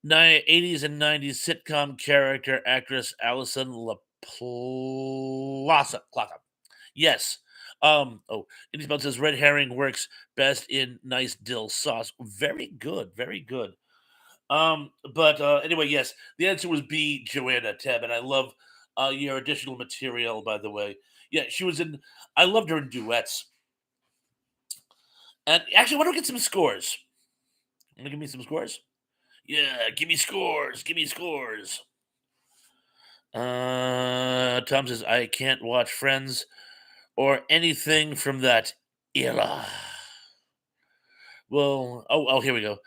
80s and 90s sitcom character actress Allison LaPlaca. Yes. Indy Spell says red herring works best in nice dill sauce. Very good, very good. But anyway, yes, the answer was B, Joanna Teb, and I love your additional material, by the way. Yeah, she was in. I loved her in duets. And actually, why don't we get some scores? Want to give me some scores? Yeah, give me scores. Give me scores. Tom says I can't watch Friends or anything from that era. Well, here we go.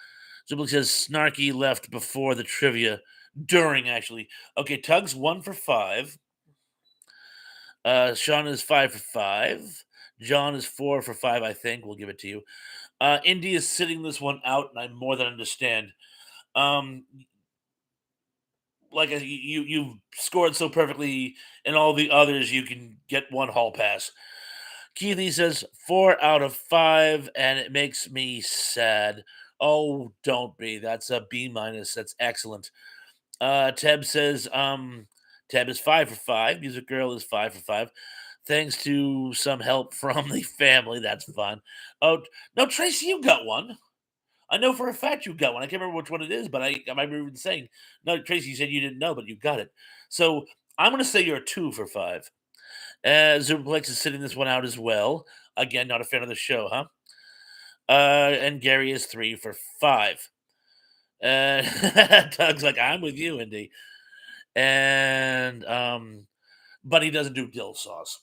Zublik says Snarky left before the trivia. During, actually. Okay, Tug's 1 for 5. Sean is 5 for 5. John is 4 for 5, I think. We'll give it to you. Indy is sitting this one out, and I more than understand. Um, you've scored so perfectly, and all the others you can get one hall pass. Keithy says 4 out of 5, and it makes me sad. Oh, don't be. That's a B minus. That's excellent. Teb says Teb is 5 for 5. Music Girl is 5 for 5. Thanks to some help from the family. That's fun. Oh, no, Tracy, you got one. I know for a fact you got one. I can't remember which one it is, but I remember even saying, no, Tracy, you said you didn't know, but you got it. So I'm going to say you're a 2 for 5. Zubaplex is sitting this one out as well. Again, not a fan of the show, huh? And Gary is 3 for 5. Uh, Doug's like, I'm with you, Indy. And but he doesn't do dill sauce.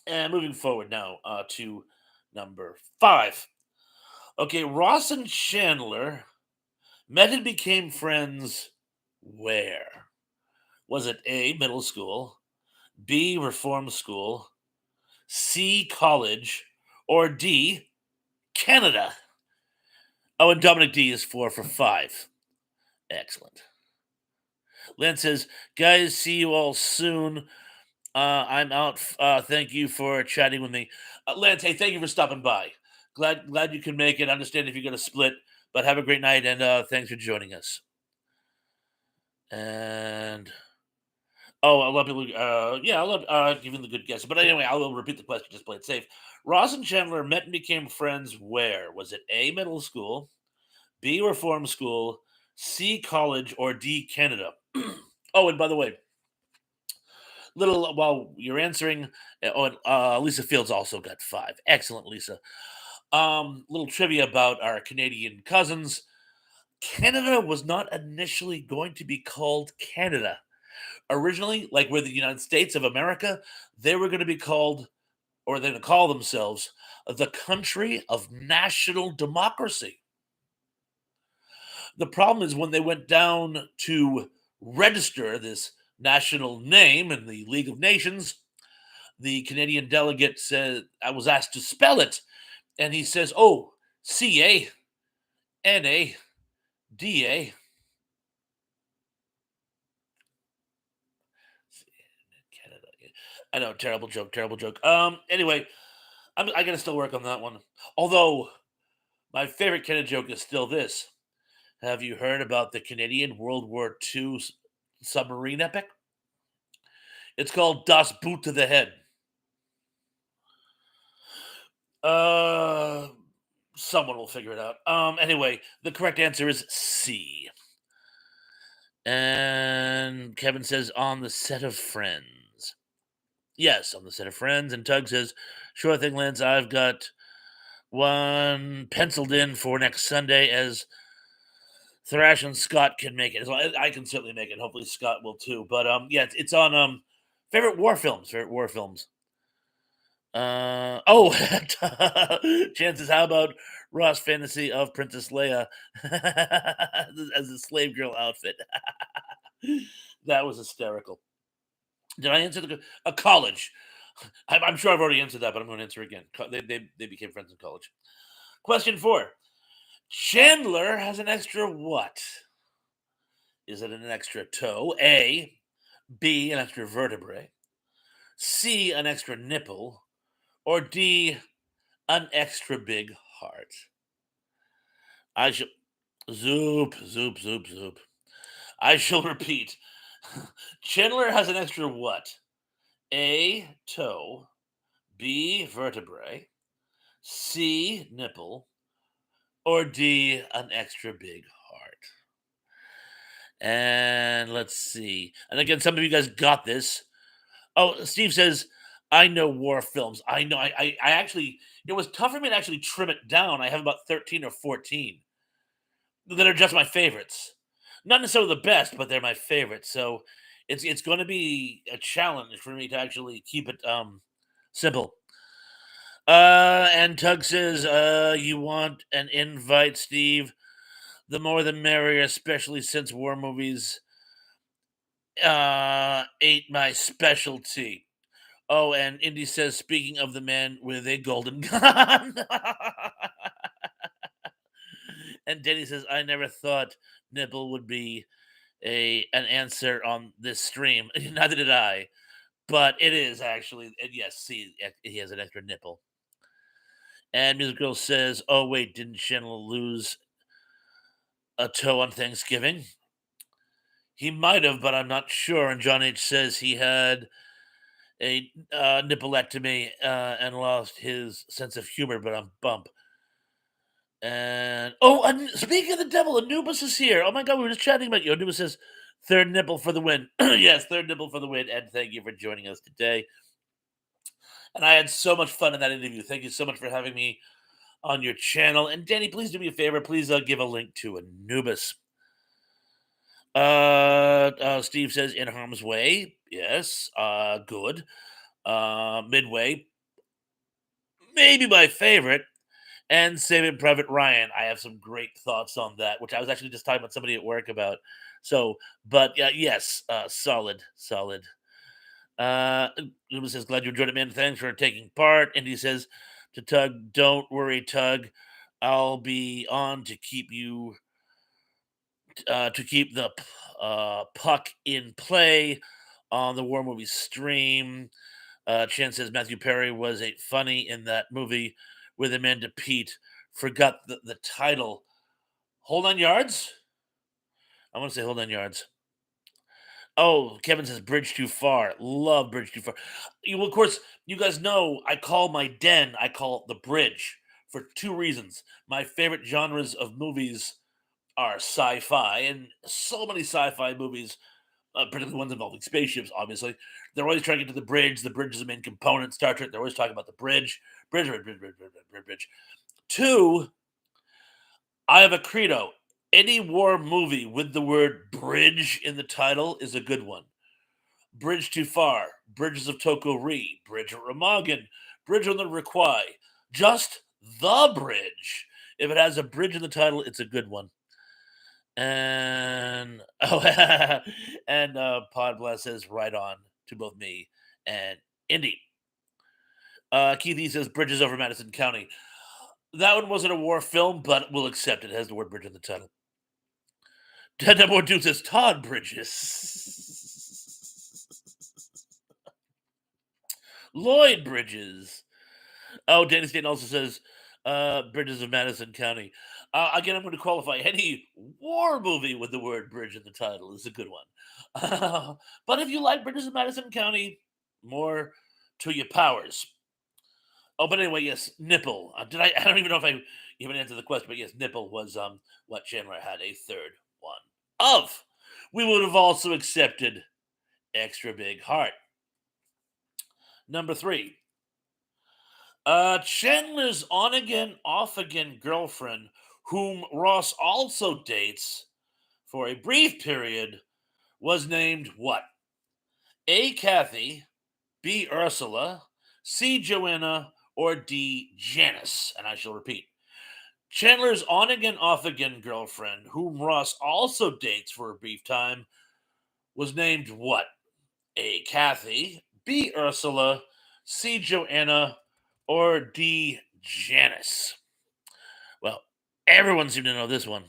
And moving forward now to number 5. Okay, Ross and Chandler met and became friends where? Was it A, middle school, B, reform school, C, college, or D, Canada? Oh, and Dominic D is 4 for 5. Excellent. Lynn says, guys, see you all soon. I'm out. Thank you for chatting with me. Lance, hey, thank you for stopping by. Glad you can make it. Understand if you're gonna split, but have a great night and thanks for joining us. And oh, I love people. Yeah, I love giving the good guess. But anyway, I will repeat the question. Just play it safe. Ross and Chandler met and became friends where? Was it A, middle school, B, reform school, C, college, or D, Canada? Oh, and by the way, little while you're answering, oh, and, Lisa Fields also got 5. Excellent, Lisa. Little trivia about our Canadian cousins. Canada was not initially going to be called Canada. Originally, like we're the United States of America, they were going to be called, or they're going to call themselves, the country of national democracy. The problem is when they went down to register this national name in the League of Nations, the Canadian delegate said, I was asked to spell it, and he says, "Oh, Canada." Canada. I know, terrible joke, terrible joke. Anyway, I gotta still work on that one. Although my favorite Canada joke is still this: have you heard about the Canadian World War II submarine epic? It's called Das Boot to the Head. Uh, Someone will figure it out. Anyway, the correct answer is C. And Kevin says on the set of Friends. Yes, on the set of Friends. And Tug says, sure thing, Lance. I've got one penciled in for next Sunday as Thrash and Scott can make it. As well, I can certainly make it. Hopefully Scott will too. But yeah, it's on favorite war films. Favorite war films. Oh, chances. How about Ross' fantasy of Princess Leia as a slave girl outfit? That was hysterical. Did I answer a college? I'm sure I've already answered that, but I'm going to answer again. They became friends in college. Question 4. Chandler has an extra what? Is it an extra toe? A. B. An extra vertebrae. C. An extra nipple. Or D. An extra big heart. I shall zoop, zoop, zoop, zoop. I shall repeat. Chandler has an extra what? A. Toe. B. Vertebrae. C. Nipple. Or D. An extra big heart. And let's see. And again, some of you guys got this. Oh, Steve says, I know war films. I know. I actually, it was tough for me to actually trim it down. I have about 13 or 14 that are just my favorites. Not necessarily the best, but they're my favorites. So it's going to be a challenge for me to actually keep it simple. And Tug says, you want an invite, Steve? The more the merrier, especially since war movies ain't my specialty. Oh, and Indy says, speaking of the man with a golden gun. And Denny says, I never thought nipple would be an answer on this stream. Neither did I. But it is actually, and yes, see, he has an extra nipple. And Music Girl says, oh wait, didn't Chandler lose a toe on Thanksgiving? He might have, but I'm not sure. And John H says he had a nippleectomy and lost his sense of humor, but I'm bump. And speaking of the devil, Anubis is here. Oh my god, we were just chatting about you. Anubis says, third nipple for the win. Yes, third nipple for the win. And thank you for joining us today. And I had so much fun in that interview. Thank you so much for having me on your channel. And Danny, please do me a favor. Please give a link to Anubis. Steve says, in harm's way. Yes. Good. Midway, maybe my favorite. And Saving Private Ryan. I have some great thoughts on that, which I was actually just talking about somebody at work about. So, but yeah, yes, solid, solid. Uh, Luma says, glad you enjoyed it, man. Thanks for taking part. And he says to Tug, don't worry, Tug. I'll be on to keep you to keep the puck in play on the War Movie stream. Chan says Matthew Perry was a funny in that movie with Amanda Pete. Forgot the title. Hold on yards. I want to say hold on yards. Oh, Kevin says Bridge Too Far. Love Bridge Too Far. Of course, you guys know I call my den, I call it the bridge for two reasons. My favorite genres of movies are sci-fi, and so many sci-fi movies, particularly ones involving spaceships, obviously, they're always trying to get to the bridge. The bridge is the main component. Star Trek, they're always talking about the bridge. Bridge. Two, I have a credo. Any war movie with the word bridge in the title is a good one. Bridge Too Far, Bridges of Toko Ri, Bridge at Remagen, Bridge on the Requai. Just the bridge. If it has a bridge in the title, it's a good one. And and Pod Blast says right on to both me and Indy. Keith E says Bridges over Madison County. That one wasn't a war film, but we'll accept it. It has the word bridge in the title. Number two says Todd Bridges. Lloyd Bridges. Oh, Danny Stain also says Bridges of Madison County. Again, I'm going to qualify any war movie with the word bridge in the title is a good one. But if you like Bridges of Madison County, more to your powers. Oh, but anyway, yes, nipple. Did I? I don't even know if I even answered the question, but yes, nipple was what Chandler had a third one of. We would have also accepted extra big heart. Number three, Chandler's on again, off again girlfriend, whom Ross also dates for a brief period, was named what? A. Kathy, B. Ursula, C. Joanna, or D. Janice. And I shall repeat. Chandler's on again, off again girlfriend, whom Ross also dates for a brief time, was named what? A. Kathy, B. Ursula, C. Joanna, or D. Janice. Well, everyone seemed to know this one.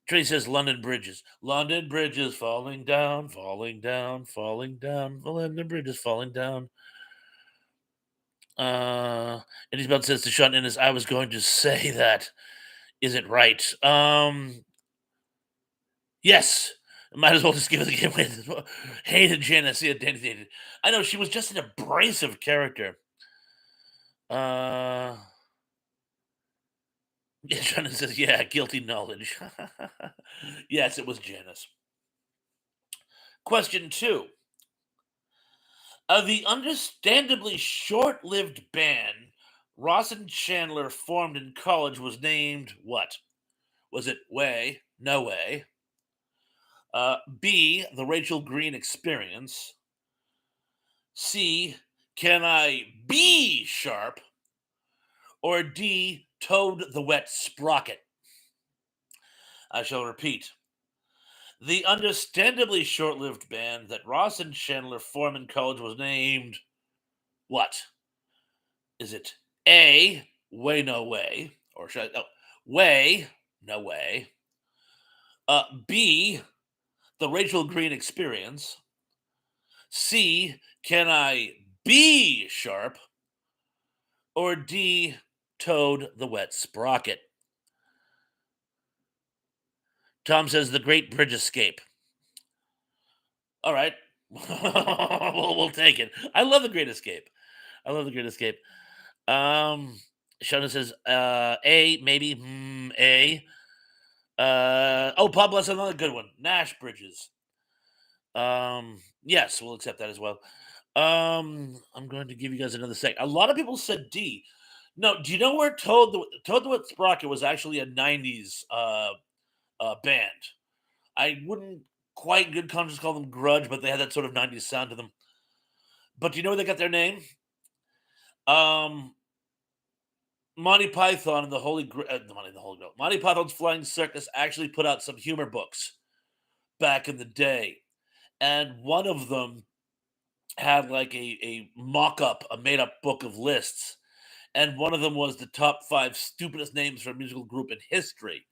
Tracy says London Bridges. London Bridges falling down, falling down, falling down. London Bridges falling down. And Isabel says to Sean Innes, I was going to say that. Is it right? Yes. Might as well just give it a game with hated Janice. Yeah, Danny hated. I know she was just an abrasive character. Uh yeah, Shannon says, yeah, guilty knowledge. Yes, it was Janice. Question two. The understandably short lived band Ross and Chandler formed in college was named what? Was it Way? No Way. B. The Rachel Green Experience. C. Can I Be Sharp? Or D. Toad the Wet Sprocket. I shall repeat. The understandably short lived band that Ross and Chandler formed in college was named what? Is it A, Way No Way, or should I, oh, Way, No Way, B, The Rachel Green Experience, C, Can I Be Sharp, or D, Toad the Wet Sprocket? Tom says The Great Bridge Escape. All right. We'll take it. I love the Great Escape. I love the Great Escape. Um, Shona says, A, maybe, A. Pablo, that's another good one. Nash Bridges. Yes, we'll accept that as well. I'm going to give you guys another sec. A lot of people said D. No, do you know where Toad the Wet Sprocket was actually a '90s band? I wouldn't quite good conscience call them grudge, but they had that sort of '90s sound to them. But do you know where they got their name? Um, Monty Python and the Holy Grail. Monty Python's Flying Circus actually put out some humor books back in the day, and one of them had like a mock up, a made up book of lists, and one of them was the top 5 stupidest names for a musical group in history.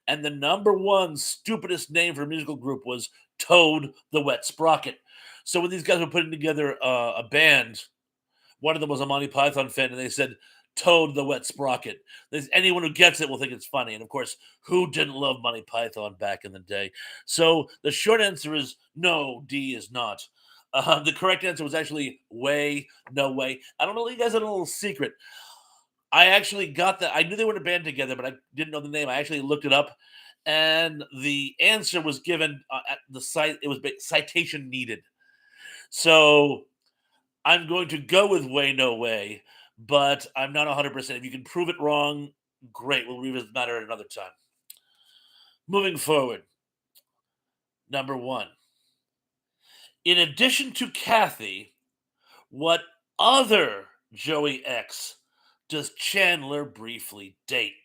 And the number one stupidest name for a musical group was Toad the Wet Sprocket. So when these guys were putting together a band, one of them was a Monty Python fan, and they said Toad the Wet Sprocket. Anyone who gets it will think it's funny. And of course, who didn't love Monty Python back in the day? So the short answer is no, D is not. The correct answer was actually way, no way. I don't know, you guys had a little secret. I actually got that. I knew they were in a band together, but I didn't know the name. I actually looked it up, and the answer was given at the site. It was citation needed. So I'm going to go with way, no way, but I'm not 100%. If you can prove it wrong, great. We'll revisit the matter at another time. Moving forward, number one. In addition to Kathy, what other Joey X does Chandler briefly date?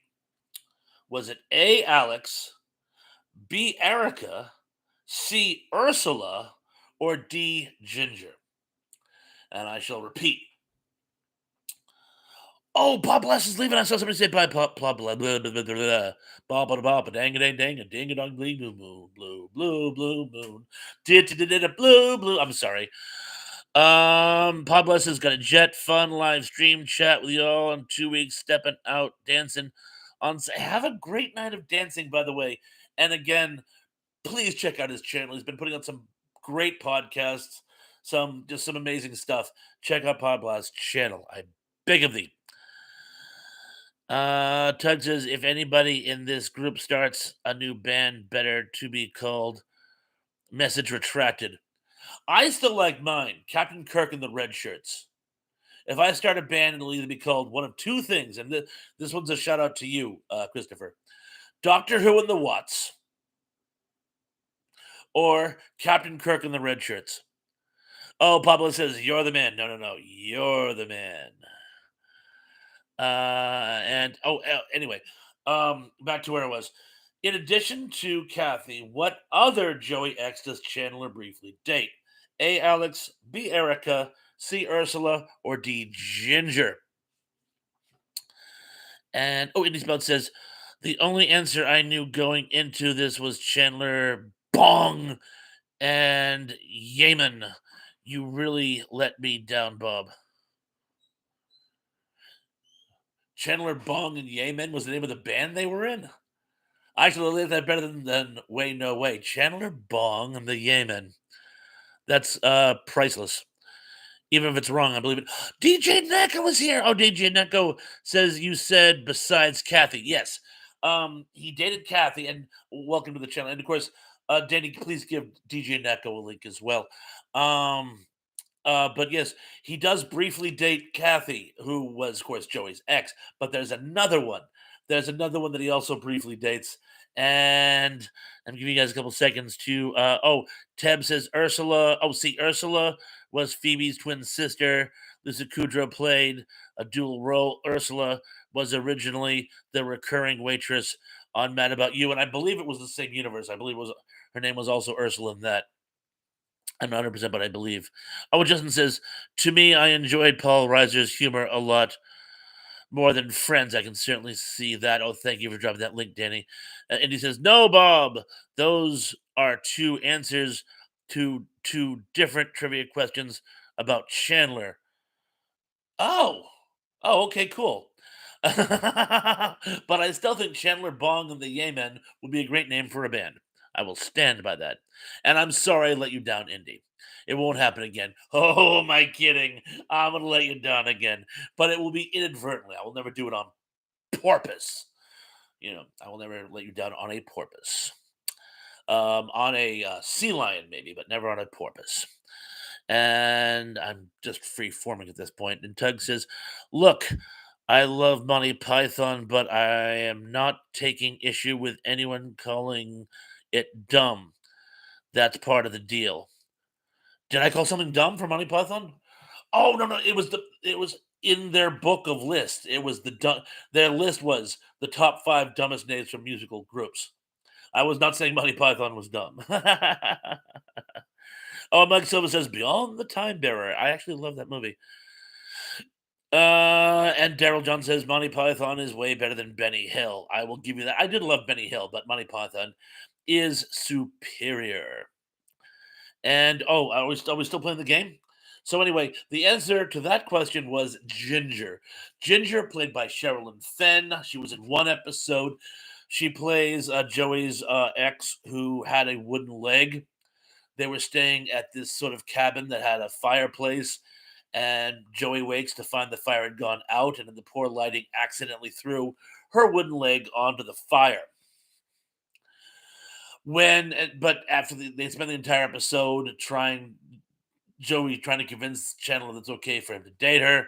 Was it A, Alex, B, Erica, C, Ursula, or D, Ginger? And I shall repeat. Oh, Bob Bless is leaving. I saw somebody say bye, Bob, blah, blah, blah, blah, blah, blah, blah, blah, blah, dang a dang dang, a ding a dong, blue moon, blue moon, did a blue, blue. I'm sorry. Bob Bless has got a jet fun live stream chat with y'all in 2 weeks, stepping out, dancing have a great night of dancing, by the way. And again, please check out his channel. He's been putting out some great podcasts, some amazing stuff. Check out Podblast's channel. I beg of thee. Tug says if anybody in this group starts a new band, better to be called Message Retracted. I still like mine, Captain Kirk and the Red Shirts. If I start a band, it'll either be called one of two things, and this one's a shout out to you, Christopher. Doctor Who and the Watts, or Captain Kirk and the Red Shirts. Oh, Pablo says, you're the man. No, no, no. You're the man. Anyway, back to where I was. In addition to Kathy, what other Joey X does Chandler briefly date? A. Alex, B. Erica, C. Ursula, or D. Ginger? And Indy Spelt says, the only answer I knew going into this was Chandler Bong and Yemen. You really let me down, Bob. Chandler Bong and Yemen was the name of the band they were in. I actually like that better than Way No Way. Chandler Bong and the Yemen. That's priceless. Even if it's wrong, I believe it. DJ Neko was here. Oh, DJ Neko says you said besides Kathy. Yes. He dated Kathy, and welcome to the channel. And of course, Danny, please give DJ Neko a link as well. But yes, he does briefly date Kathy, who was, of course, Joey's ex. But there's another one. There's another one that he also briefly dates. And I'm giving you guys a couple seconds to. Teb says Ursula. Oh, see, Ursula was Phoebe's twin sister. Lisa Kudrow played a dual role. Ursula was originally the recurring waitress on Mad About You, and I believe it was the same universe. I believe her name was also Ursula in that. I'm not 100%, but I believe. Oh, Justin says, to me, I enjoyed Paul Reiser's humor a lot more than Friends. I can certainly see that. Oh, thank you for dropping that link, Danny. And he says, no, Bob, those are two answers to two different trivia questions about Chandler. Oh, okay, cool. But I still think Chandler Bong and the Yemen would be a great name for a band. I will stand by that. And I'm sorry I let you down, Indy. It won't happen again. Oh, am I kidding? I'm gonna let you down again, but it will be inadvertently. I will never do it on purpose. I will never let you down on a porpoise. On a sea lion, maybe, but never on a porpoise. And I'm just free forming at this point. And Tug says, "Look, I love Monty Python, but I am not taking issue with anyone calling it dumb. That's part of the deal." Did I call something dumb for Monty Python? Oh no, no, it was in their book of lists. It was their list was the top 5 dumbest names from musical groups. I was not saying Monty Python was dumb. Oh, Mike Silva says Beyond the Time Bearer. I actually love that movie. And Daryl John says Monty Python is way better than Benny Hill. I will give you that. I did love Benny Hill, but Monty Python is superior. And oh, are we still playing the game? So anyway, the answer to that question was Ginger. Ginger, played by Sherilyn Fenn. She was in one episode. She plays Joey's ex, who had a wooden leg. They were staying at this sort of cabin that had a fireplace, and Joey wakes to find the fire had gone out, and in the poor lighting, accidentally threw her wooden leg onto the fire. But after they spend the entire episode Joey trying to convince Chandler that it's okay for him to date her.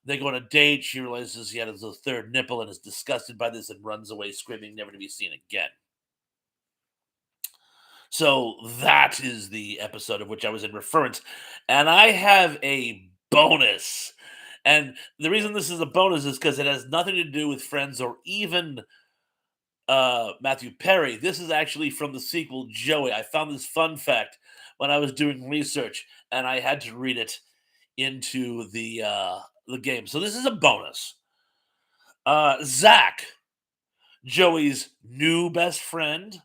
They go on a date. She realizes he had his third nipple and is disgusted by this and runs away screaming, never to be seen again. So that is the episode of which I was in reference. And I have a bonus. And the reason this is a bonus is because it has nothing to do with Friends or even Matthew Perry. This is actually from the sequel Joey. I found this fun fact when I was doing research, and I had to read it into the game. So this is a bonus. Zach, Joey's new best friend,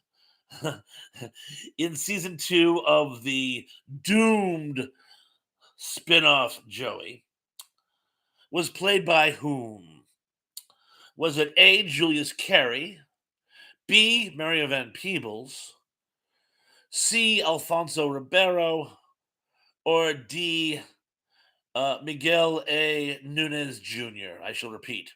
in season 2 of the doomed spin-off Joey, was played by whom? Was it A. Julius Carey, B. Mario Van Peebles, C. Alfonso Ribeiro, or D. Miguel A. Nunez Jr.? I shall repeat.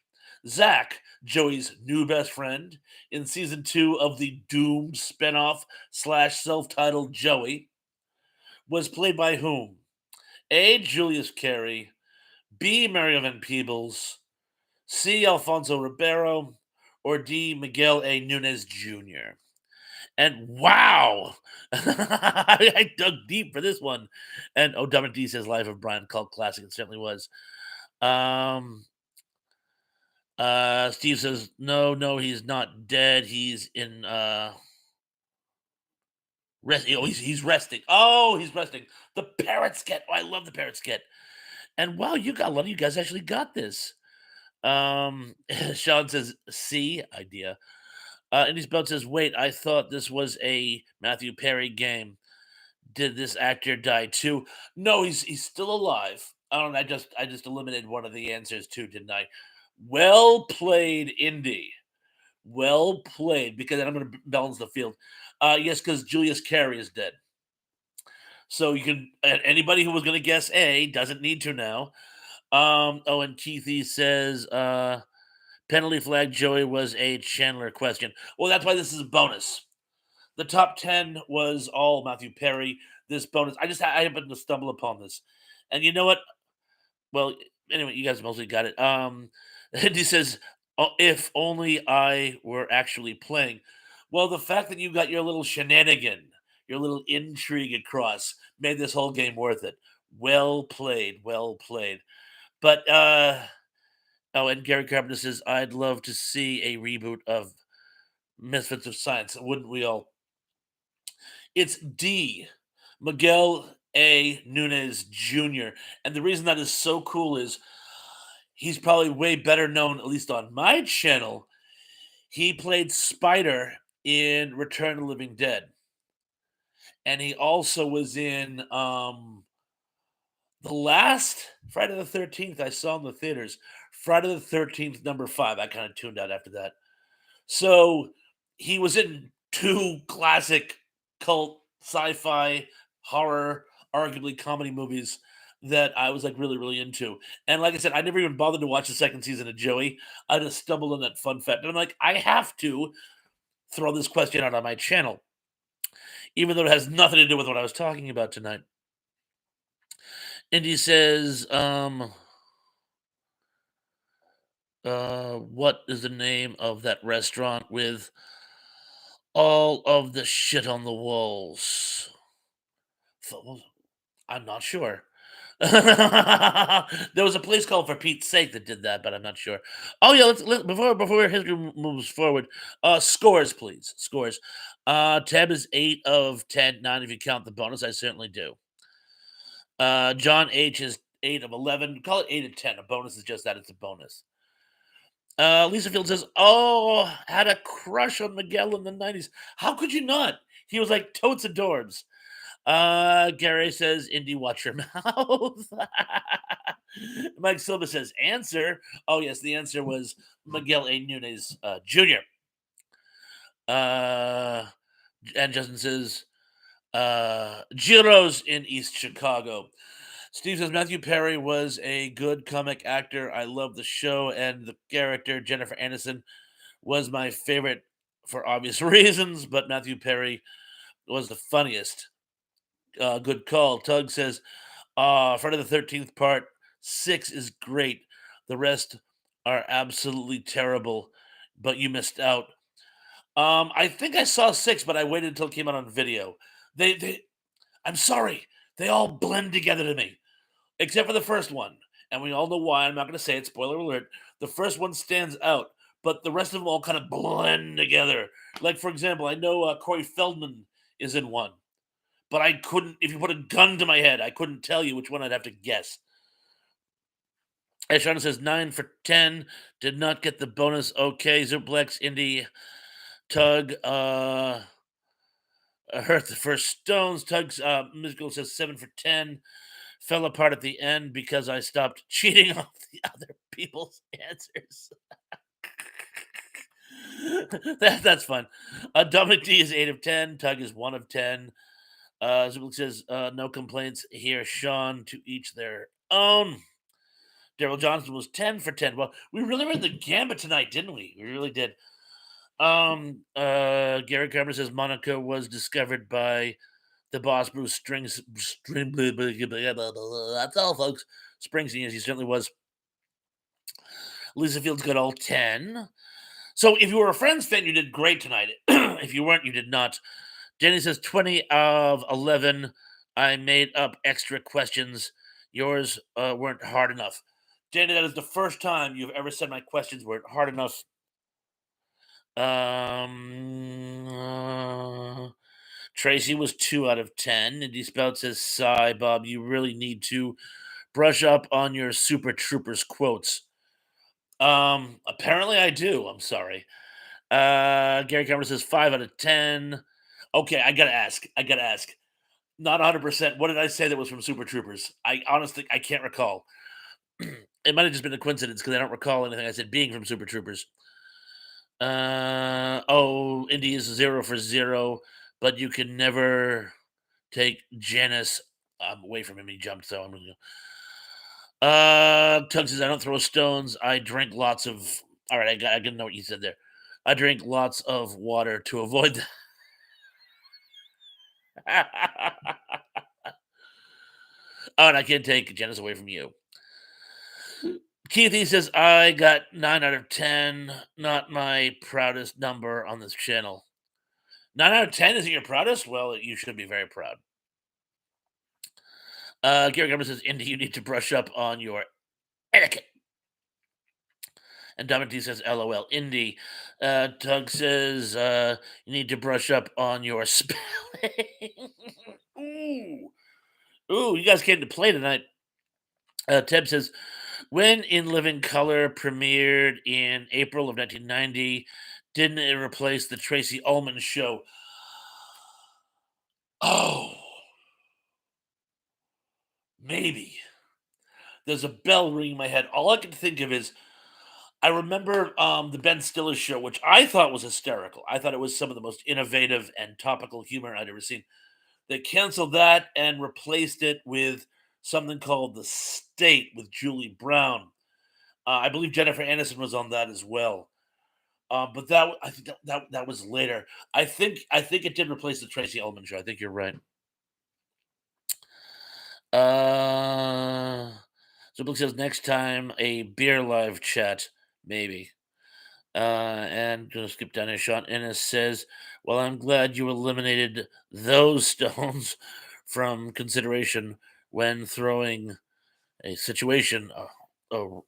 Zach, Joey's new best friend, in season 2 of the doomed spinoff slash self-titled Joey, was played by whom? A. Julius Carey, B. Mario Van Peebles, C. Alfonso Ribeiro, or D. Miguel A. Nunez Jr.? And wow, I dug deep for this one. And oh, Dumb D says Life of Brian cult classic. It certainly was. Um, Steve says no, no, he's not dead. He's in rest. Oh, he's resting. Oh, he's resting. The parrot skit. Oh, I love the parrot skit. And wow, a lot of you guys actually got this. Sean says C idea. Indy's Belt says, wait, I thought this was a Matthew Perry game. Did this actor die too? No, he's still alive. I don't know. I just eliminated one of the answers too, didn't I? Well played, Indy. Well played, because then I'm going to balance the field. Yes, because Julius Carey is dead. So you can anybody who was going to guess A doesn't need to now. Oh, and Keithy says penalty flag Joey was a Chandler question. Well, that's why this is a bonus. The top 10 was all Matthew Perry. This bonus, I happened to stumble upon this, and you know what? Well, anyway, you guys mostly got it. He says, "Oh, if only I were actually playing." Well, the fact that you got your little shenanigan, your little intrigue across, made this whole game worth it. Well played, well played. But oh, and Gary Carpenter says, "I'd love to see a reboot of Misfits of Science. Wouldn't we all?" It's D. Miguel A. Nunez Jr. And the reason that is so cool is he's probably way better known, at least on my channel. He played Spider in Return of the Living Dead. And he also was in the last Friday the 13th I saw in the theaters. Friday the 13th, number 5. I kind of tuned out after that. So he was in two classic cult sci-fi horror, arguably comedy movies that I was like really, really into. And like I said, I never even bothered to watch the second season of Joey. I just stumbled on that fun fact. And I'm like, I have to throw this question out on my channel, even though it has nothing to do with what I was talking about tonight. And he says, what is the name of that restaurant with all of the shit on the walls? I'm not sure. There was a place called For Pete's Sake that did that, but I'm not sure. Oh yeah, before history moves forward, scores please, scores. Tab is 8 of 10, 9 if you count the bonus. I certainly do. John H is 8 of 11. Call it 8 of 10. A bonus is just that; it's a bonus. Lisa Field says, "Oh, had a crush on Miguel in the '90s. How could you not? He was like totes adorbs." Gary says, Indy, watch your mouth. Mike Silva says, answer. Oh, yes, the answer was Miguel A. Nunez Jr. Uh, and Justin says, Giro's in East Chicago. Steve says, Matthew Perry was a good comic actor. I love the show and the character. Jennifer Aniston was my favorite for obvious reasons, but Matthew Perry was the funniest. Good call. Tug says, Friday the 13th part 6 is great. The rest are absolutely terrible, but you missed out. I think I saw 6, but I waited until it came out on video. They I'm sorry, they all blend together to me, except for the first one. And we all know why. I'm not going to say it. Spoiler alert. The first one stands out, but the rest of them all kind of blend together. Like, for example, I know Corey Feldman is in one, but I couldn't, if you put a gun to my head, I couldn't tell you which one I'd have to guess. As Shauna says, 9 for 10. Did not get the bonus. Okay. Zuplex, Indy, Tug, hurt the first stones. Tug's musical says 7 for 10. Fell apart at the end because I stopped cheating off the other people's answers. That's fun. Dominic D is 8 of 10. Tug is 1 of 10. Zublik says, no complaints here, Sean, to each their own. Daryl Johnson was 10 for 10. Well, we really ran the gambit tonight, didn't we? We really did. Gary Kramer says Monica was discovered by the boss Bruce that's all, folks. Springsteen, as he certainly was. Lisa Fields got all 10. So if you were a Friends fan, you did great tonight. If you weren't, you did not. Jenny says 20 of 11. I made up extra questions. Yours weren't hard enough. Jenny, that is the first time you've ever said my questions weren't hard enough. Tracy was 2 out of 10. Indy Spout says, sigh, Bob, you really need to brush up on your Super Troopers quotes. Apparently I do. I'm sorry. Gary Cameron says 5 out of 10. Okay, I gotta ask. Not 100%. What did I say that was from Super Troopers? I honestly I can't recall. It might have just been a coincidence because I don't recall anything I said being from Super Troopers. Indy is 0 for 0, but you can never take Janice away from him. He jumped, so I'm gonna. Tug says I don't throw stones. I drink lots of. All right, I got to know what you said there. I drink lots of water to avoid. Oh, and I can't take Janice away from you. Keith, he says, I got 9 out of 10. Not my proudest number on this channel. 9 out of 10 isn't your proudest? Well, you should be very proud. Gary Gummer says, Indy, you need to brush up on your etiquette. And Dominic says, LOL, Indy. Tug says, you need to brush up on your spelling. Ooh, you guys came to play tonight. Teb says, when In Living Color premiered in April of 1990, didn't it replace the Tracy Ullman show? Oh, maybe. There's a bell ringing in my head. All I can think of is I remember the Ben Stiller show, which I thought was hysterical. I thought it was some of the most innovative and topical humor I'd ever seen. They canceled that and replaced it with something called The State with Julie Brown. I believe Jennifer Aniston was on that as well. But I think that was later. I think it did replace the Tracy Ullman show. I think you're right. Uh, so Blake says next time a beer live chat, maybe. And gonna skip down here. Sean Ennis says, "Well, I'm glad you eliminated those stones from consideration when throwing a situation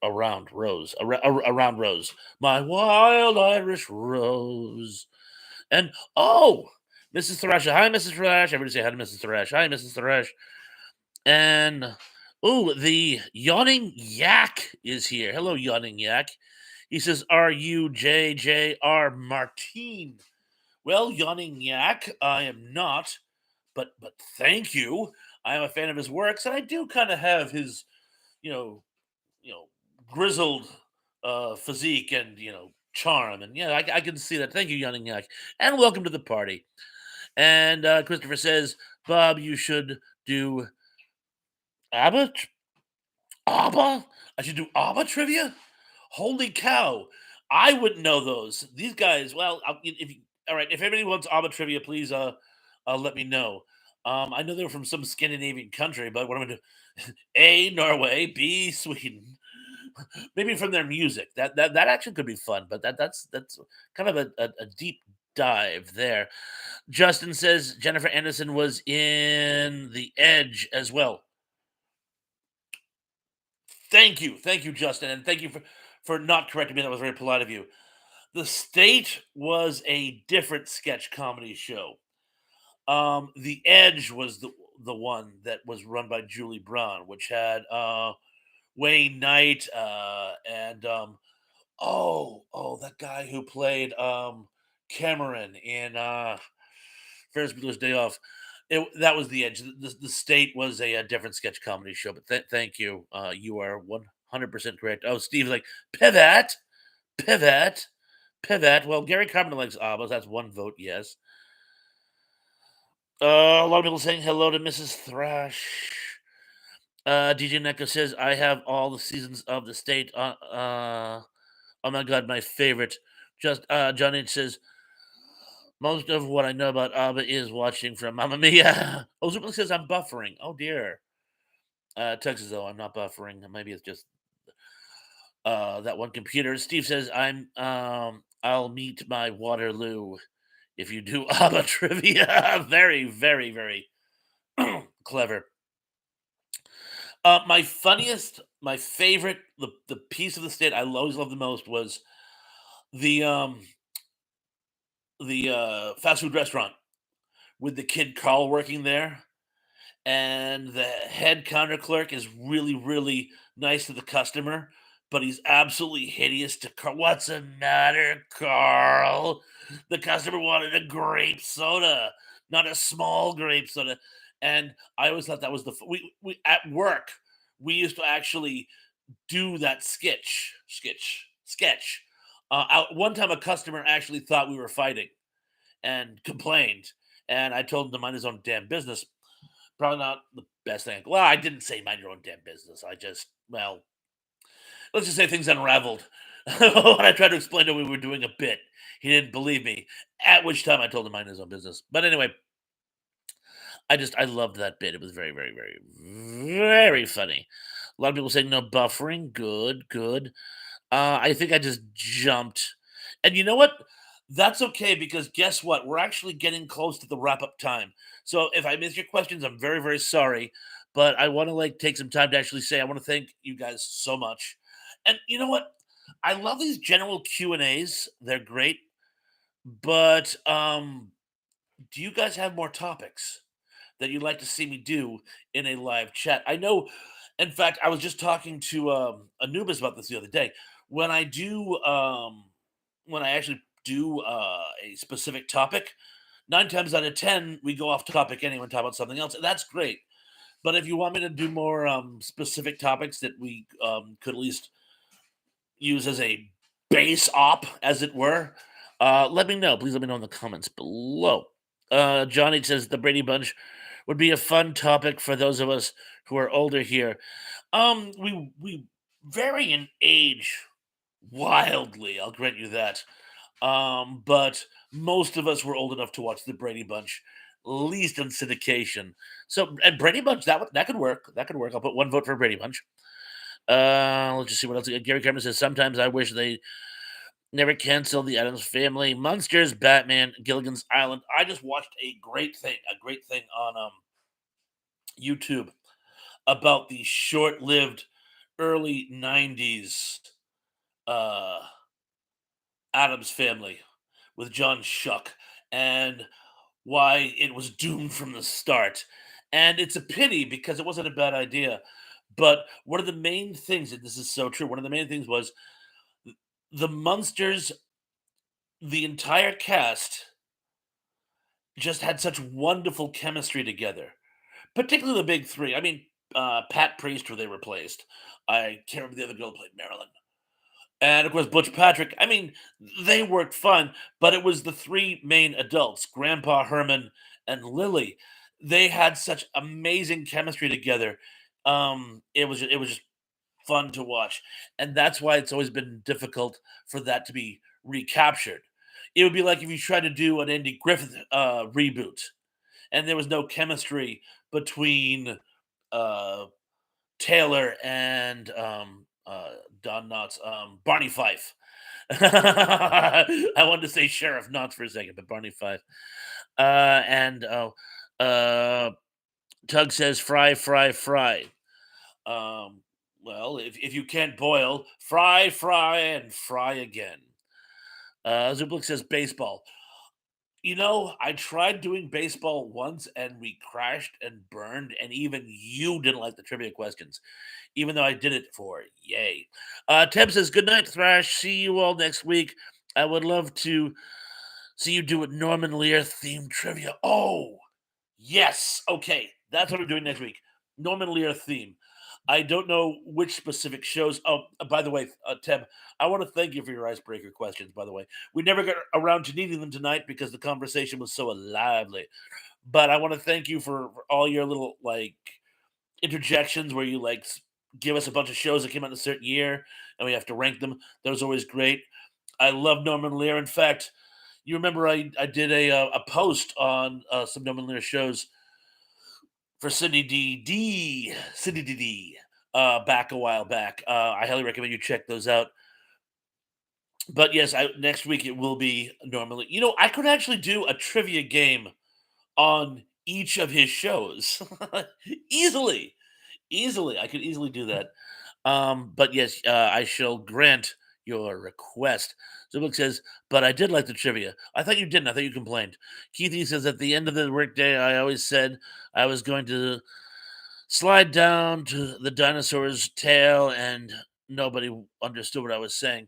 around Rose, around Rose, my wild Irish Rose." And oh, Mrs. Thrash, hi, Mrs. Thrash. Everybody say hi to Mrs. Thrash. Hi, Mrs. Thrash. And oh, the yawning yak is here. Hello, yawning yak. He says, "Are you JJR Martine?" Well, yawning yak, I am not, but thank you. I am a fan of his works, and I do kind of have his, you know, you know, grizzled physique and charm, and yeah, I can see that. Thank you, yawning yak, and welcome to the party. And Christopher says, "Bob, you should do ABBA. ABBA? I should do ABBA trivia? Holy cow! I wouldn't know those. These guys. Well, if you, all right, if anybody wants ABBA trivia, please let me know. I know they're from some Scandinavian country, but what am I going to do? A, Norway, B, Sweden. Maybe from their music. That actually could be fun, but that's kind of a deep dive there. Justin says Jennifer Anderson was in The Edge as well. Thank you, Justin, and thank you for not correcting me. That was very polite of you. The State was a different sketch comedy show. The Edge was the one that was run by Julie Brown, which had Wayne Knight and that guy who played Cameron in Ferris Bueller's Day Off. That was the Edge. The State was a different sketch comedy show. But thank you. You are 100% correct. Oh, Steve's like pivot, pivot, pivot. Well, Gary Carpenter likes ABBA. That's one vote. Yes. A lot of people saying hello to Mrs. Thrash. DJ Neko says I have all the seasons of the State. Oh my god, my favorite. Just John H says most of what I know about ABBA is watching from Mamma Mia. Oh, Zupa says I'm buffering. Oh dear. Texas though, I'm not buffering. Maybe it's just that one computer. Steve says I'll meet my Waterloo if you do ABBA trivia. Very, very, very clever. My favorite, the piece of the State I always loved the most was the um the fast food restaurant with the kid Carl working there, and the head counter clerk is really, really nice to the customer, but he's absolutely hideous to Carl. "What's the matter, Carl?" The customer wanted a grape soda, not a small grape soda. And I always thought that was we at work, we used to actually do that sketch. One time, a customer actually thought we were fighting and complained, and I told him to mind his own damn business. Probably not the best thing. Well, I didn't say mind your own damn business. I just, well, let's just say things unraveled when I tried to explain to him we were doing a bit. He didn't believe me. At which time I told him mind his own business. But anyway, I loved that bit. It was very, very, very, very funny. A lot of people saying no buffering. Good, good. I think I just jumped. And you know what? That's okay because guess what? We're actually getting close to the wrap up time. So if I miss your questions, I'm very, very sorry. But I want to take some time to actually say I want to thank you guys so much. And you know what? I love these general Q and A's. They're great. But do you guys have more topics that you'd like to see me do in a live chat? I know, in fact, I was just talking to Anubis about this the other day. When I do, when I actually do a specific topic, 9 times out of 10, we go off topic anyway and talk about something else. And that's great. But if you want me to do more specific topics that we could at least use as a base op, as it were, let me know. Please let me know in the comments below. Johnny says the Brady Bunch would be a fun topic for those of us who are older here. We vary in age wildly. I'll grant you that. But most of us were old enough to watch the Brady Bunch, least in syndication. So, and Brady Bunch that could work. That could work. I'll put one vote for Brady Bunch. Let's just see what else. Gary Cameron says sometimes I wish they never canceled the Adams Family, Munsters, Batman, Gilligan's Island. I just watched a great thing on YouTube about the short-lived early '90s uh, Adams Family with John Shuck and why it was doomed from the start. And it's a pity because it wasn't a bad idea. But one of the main things, and this is so true, one of the main things was the Munsters, the entire cast just had such wonderful chemistry together, particularly the big three. I mean, Pat Priest, who they replaced. I can't remember the other girl who played Marilyn. And of course, Butch Patrick. I mean, they worked fun, but it was the three main adults, Grandpa Herman and Lily. They had such amazing chemistry together. It was just fun to watch, and that's why it's always been difficult for that to be recaptured. It would be like if you tried to do an Andy Griffith reboot, and there was no chemistry between uh, Taylor and Don Knotts, Barney Fife. I wanted to say Sheriff Knotts for a second, but Barney Fife. And uh, Tug says fry, fry, fry. Um, well, if you can't boil, fry, fry, and fry again. Zublik says baseball. You know, I tried doing baseball once and we crashed and burned, and even you didn't like the trivia questions, even though I did it for yay. Teb says, good night, Thrash. See you all next week. I would love to see you do a Norman Lear themed trivia. Oh, yes. Okay. That's what we're doing next week. Norman Lear theme. I don't know which specific shows. Oh, by the way, Teb, I want to thank you for your icebreaker questions, by the way. We never got around to needing them tonight because the conversation was so lively. But I want to thank you for all your little, like, interjections where you, like, give us a bunch of shows that came out in a certain year and we have to rank them. That was always great. I love Norman Lear. In fact, you remember I did a post on some Norman Lear shows for Cindy D, back a while back. I highly recommend you check those out. But yes, next week it will be normally. You know, I could actually do a trivia game on each of his shows easily, easily. I could easily do that. But yes, I shall grant your request. Zubik says, but I did like the trivia. I thought you didn't. I thought you complained. Keithy says, at the end of the workday, I always said I was going to slide down to the dinosaur's tail, and nobody understood what I was saying.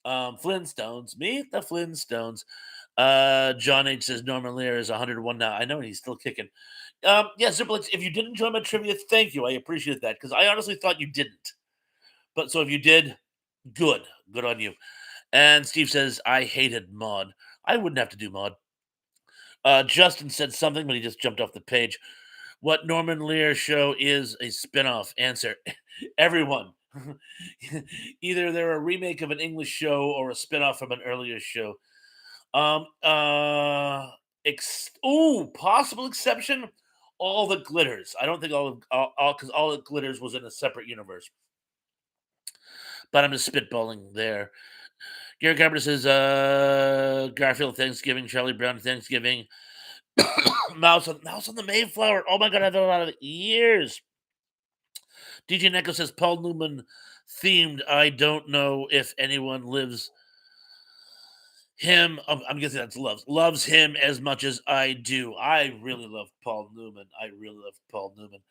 Flintstones, meet the Flintstones. John H says Norman Lear is 101 now. I know he's still kicking. Yeah, Ziplix, if you did enjoy my trivia, thank you. I appreciate that because I honestly thought you didn't. But so if you did, good. Good on you. And Steve says, I hated Maud. I wouldn't have to do Maud. Justin said something, but he just jumped off the page. What Norman Lear show is a spin-off? Answer. Everyone. Either they're a remake of an English show or a spin-off from an earlier show. Possible exception. All the glitters. I don't think all because all the glitters was in a separate universe. But I'm just spitballing there. Gary Carpenter says, Garfield Thanksgiving, Charlie Brown Thanksgiving, Mouse on the Mayflower. Oh my god, I've done a lot of years. DJ Neko says Paul Newman themed. I don't know if anyone lives him. I'm guessing that's loves him as much as I do. I really love Paul Newman. I really love Paul Newman,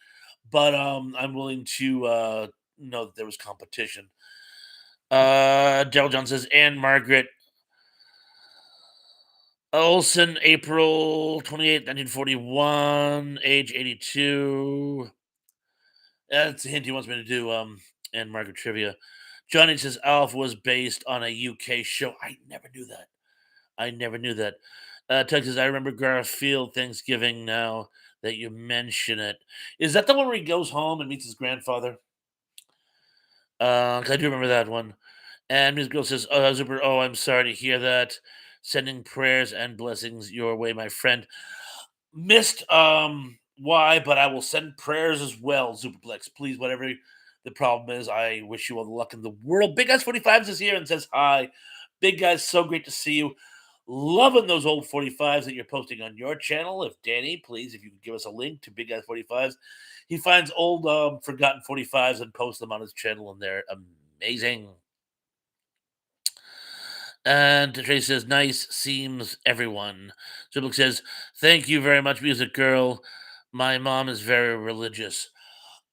but I'm willing to know that there was competition. Daryl John says Anne Margaret Olson, April 28th, 1941, age 82. That's a hint he wants me to do Anne Margaret trivia. Johnny says Alf was based on a UK show. I never knew that. I never knew that. Tug says, I remember Garfield Thanksgiving now that you mention it. Is that the one where he goes home and meets his grandfather? 'Cause I do remember that one. And Music Girl says, "Oh, Zuber, oh, I'm sorry to hear that. Sending prayers and blessings your way, my friend. Missed why, but I will send prayers as well, Superplex. Please, whatever the problem is, I wish you all the luck in the world. Big Guys 45s is here and says hi. Big Guys, so great to see you. Loving those old 45s that you're posting on your channel. If Danny, please, if you could give us a link to Big Guys 45s. He finds old forgotten 45s and posts them on his channel, and they're amazing. And Tracy says, nice seems everyone. Superplex says, thank you very much, Music Girl. My mom is very religious.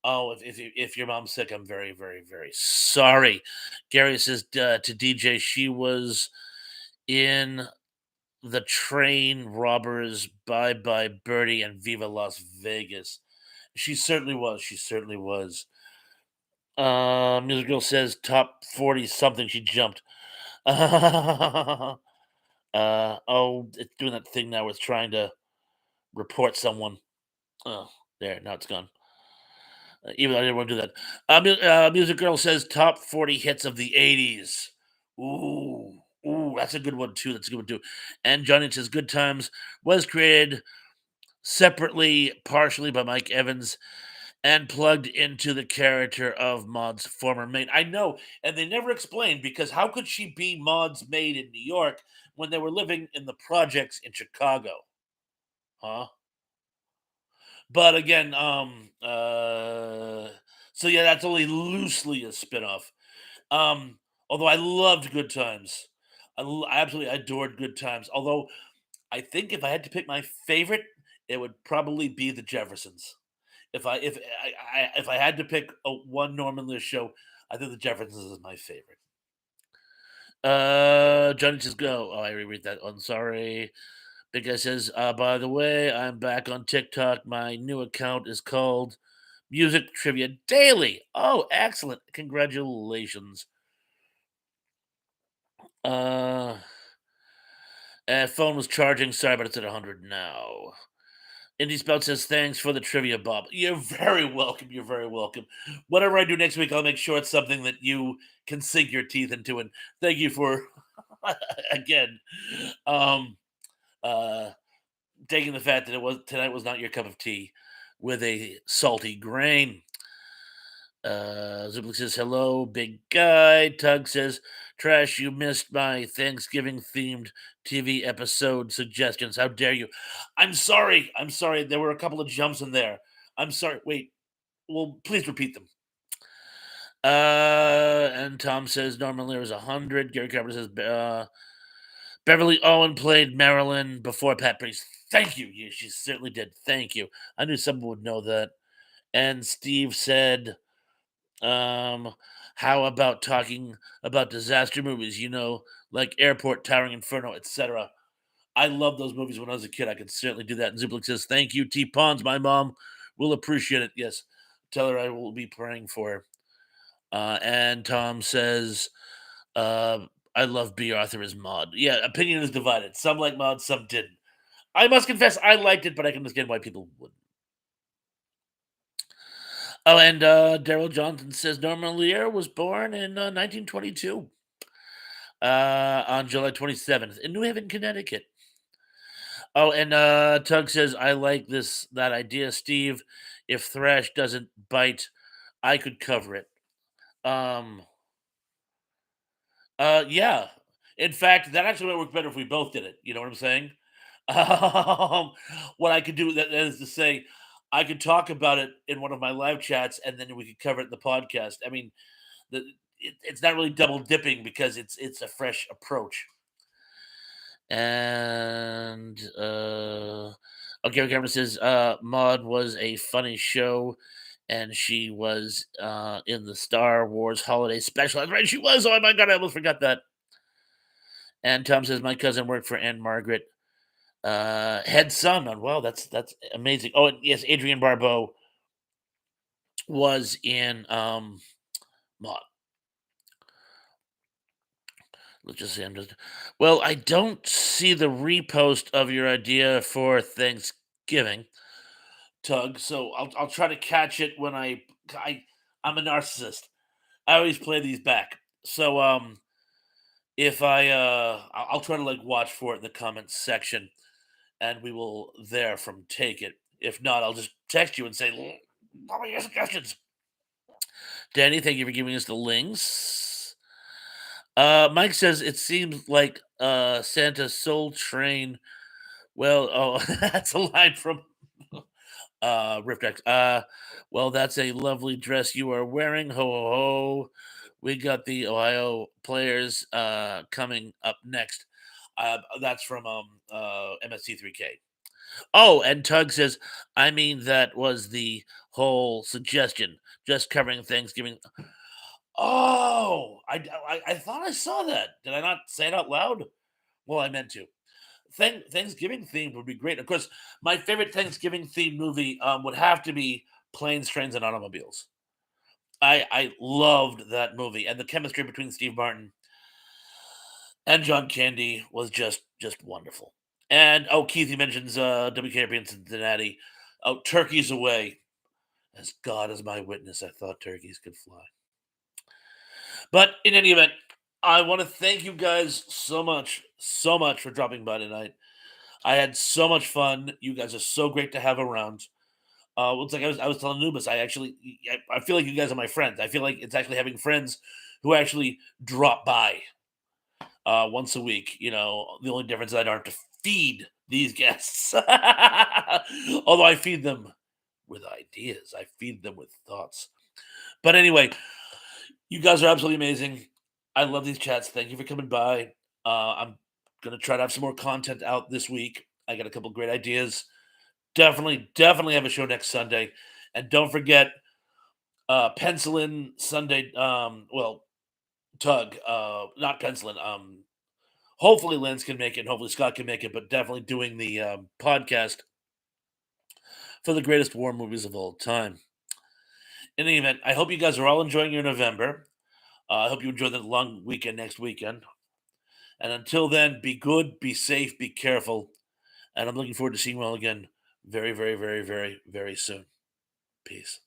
Oh, if your mom's sick, I'm very, very, very sorry. Gary says to DJ, she was in the Train Robbers, Bye Bye Birdie, and Viva Las Vegas. She certainly was. She certainly was. Music Girl says top 40 something. She jumped. Oh, it's doing that thing now. It's trying to report someone. Oh, there. Now it's gone. Even though I didn't want to do that. Music Girl says top 40 hits of the 80s. Ooh, ooh, that's a good one too. That's a good one too. And Johnny says Good Times was created separately, partially by Mike Evans, and plugged into the character of Maud's former mate. I know, and they never explained because how could she be Maud's maid in New York when they were living in the projects in Chicago? Huh? But again, so yeah, that's only loosely a spinoff. Although I loved Good Times. I absolutely adored Good Times. Although I think if I had to pick my favorite, it would probably be The Jeffersons. If I had to pick a one Norman Lewis show, I think The Jeffersons is my favorite. Johnny says go. Oh, I reread that one. Sorry. Big guy says, by the way, I'm back on TikTok. My new account is called Music Trivia Daily. Oh, excellent. Congratulations. Uh phone was charging. Sorry, but it's at 100 now. Indy Spout says, thanks for the trivia, Bob. You're very welcome. You're very welcome. Whatever I do next week, I'll make sure it's something that you can sink your teeth into. And thank you for, again, um, uh, taking the fact that it was tonight was not your cup of tea with a salty grain. Zublik says, hello, big guy. Tug says, Trash, you missed my Thanksgiving themed TV episode suggestions. How dare you? I'm sorry. I'm sorry. There were a couple of jumps in there. I'm sorry. Wait. Well, please repeat them. And Tom says, Norman Lear is 100. Gary Carpenter says, Beverly Owen played Marilyn before Pat Priest. Thank you. Yeah, she certainly did. Thank you. I knew someone would know that. And Steve said, um, how about talking about disaster movies, like Airport, Towering Inferno, etc. I love those movies when I was a kid. I could certainly do that. And Zublik says, thank you, T. Pons. My mom will appreciate it. Yes. Tell her I will be praying for her. And Tom says, uh, I love B. Arthur as Maud. Yeah, opinion is divided. Some like Maud, some didn't. I must confess, I liked it, but I can understand why people wouldn't. Oh, and Daryl Johnson says Norman Lear was born in 1922 on July 27th in New Haven, Connecticut. Oh, and Tug says, I like that idea, Steve. If Thrash doesn't bite, I could cover it. Um, yeah. In fact, that actually might work better if we both did it. You know what I'm saying? What I could do that is to say, I could talk about it in one of my live chats, and then we could cover it in the podcast. I mean, it's not really double dipping because it's a fresh approach. And okay, Cameron says Maud was a funny show, and she was in the Star Wars Holiday Special. That's right, she was. Oh my god, I almost forgot that. And Tom says my cousin worked for Anne Margaret. Head son on wow, that's amazing. Oh, and yes, Adrienne Barbeau was in Maud. Let's just say I'm just. Well, I don't see the repost of your idea for Thanksgiving, Tug. So I'll try to catch it when I I'm a narcissist. I always play these back. So if I'll try to like watch for it in the comments section, and we will there from take it. If not, I'll just text you and say, what are your suggestions? Danny, thank you for giving us the links. Mike says it seems like Santa's Soul Train. Well, oh, that's a line from Rift X. Well, that's a lovely dress you are wearing. Ho ho ho. We got the Ohio players coming up next. That's from MST3K. Oh, and Tug says, I mean, that was the whole suggestion, just covering Thanksgiving. Oh, I thought I saw that. Did I not say it out loud? Well, I meant to. Thanksgiving theme would be great. Of course, my favorite Thanksgiving theme movie would have to be Planes, Trains, and Automobiles. I loved that movie, and the chemistry between Steve Martin and John Candy was just wonderful. And oh, Keith, he mentions WKRP in Cincinnati. Oh, turkeys away. As God is my witness, I thought turkeys could fly. But in any event, I want to thank you guys so much for dropping by tonight. I had so much fun. You guys are so great to have around. It's like I was telling Nubis, I feel like you guys are my friends. I feel like it's actually having friends who actually drop by once a week. You know, the only difference is I don't have to feed these guests. Although I feed them with ideas, I feed them with thoughts. But anyway, you guys are absolutely amazing. I love these chats. Thank you for coming by. I'm gonna try to have some more content out this week. I got a couple great ideas. Definitely have a show next Sunday. And don't forget, pencil in Sunday. Well, Tug, not pencil in. Hopefully Lance can make it. And hopefully Scott can make it. But definitely doing the podcast for the greatest war movies of all time. In any event, I hope you guys are all enjoying your November. I hope you enjoy the long weekend next weekend. And until then, be good, be safe, be careful. And I'm looking forward to seeing you all again very, very, very, very, very soon. Peace.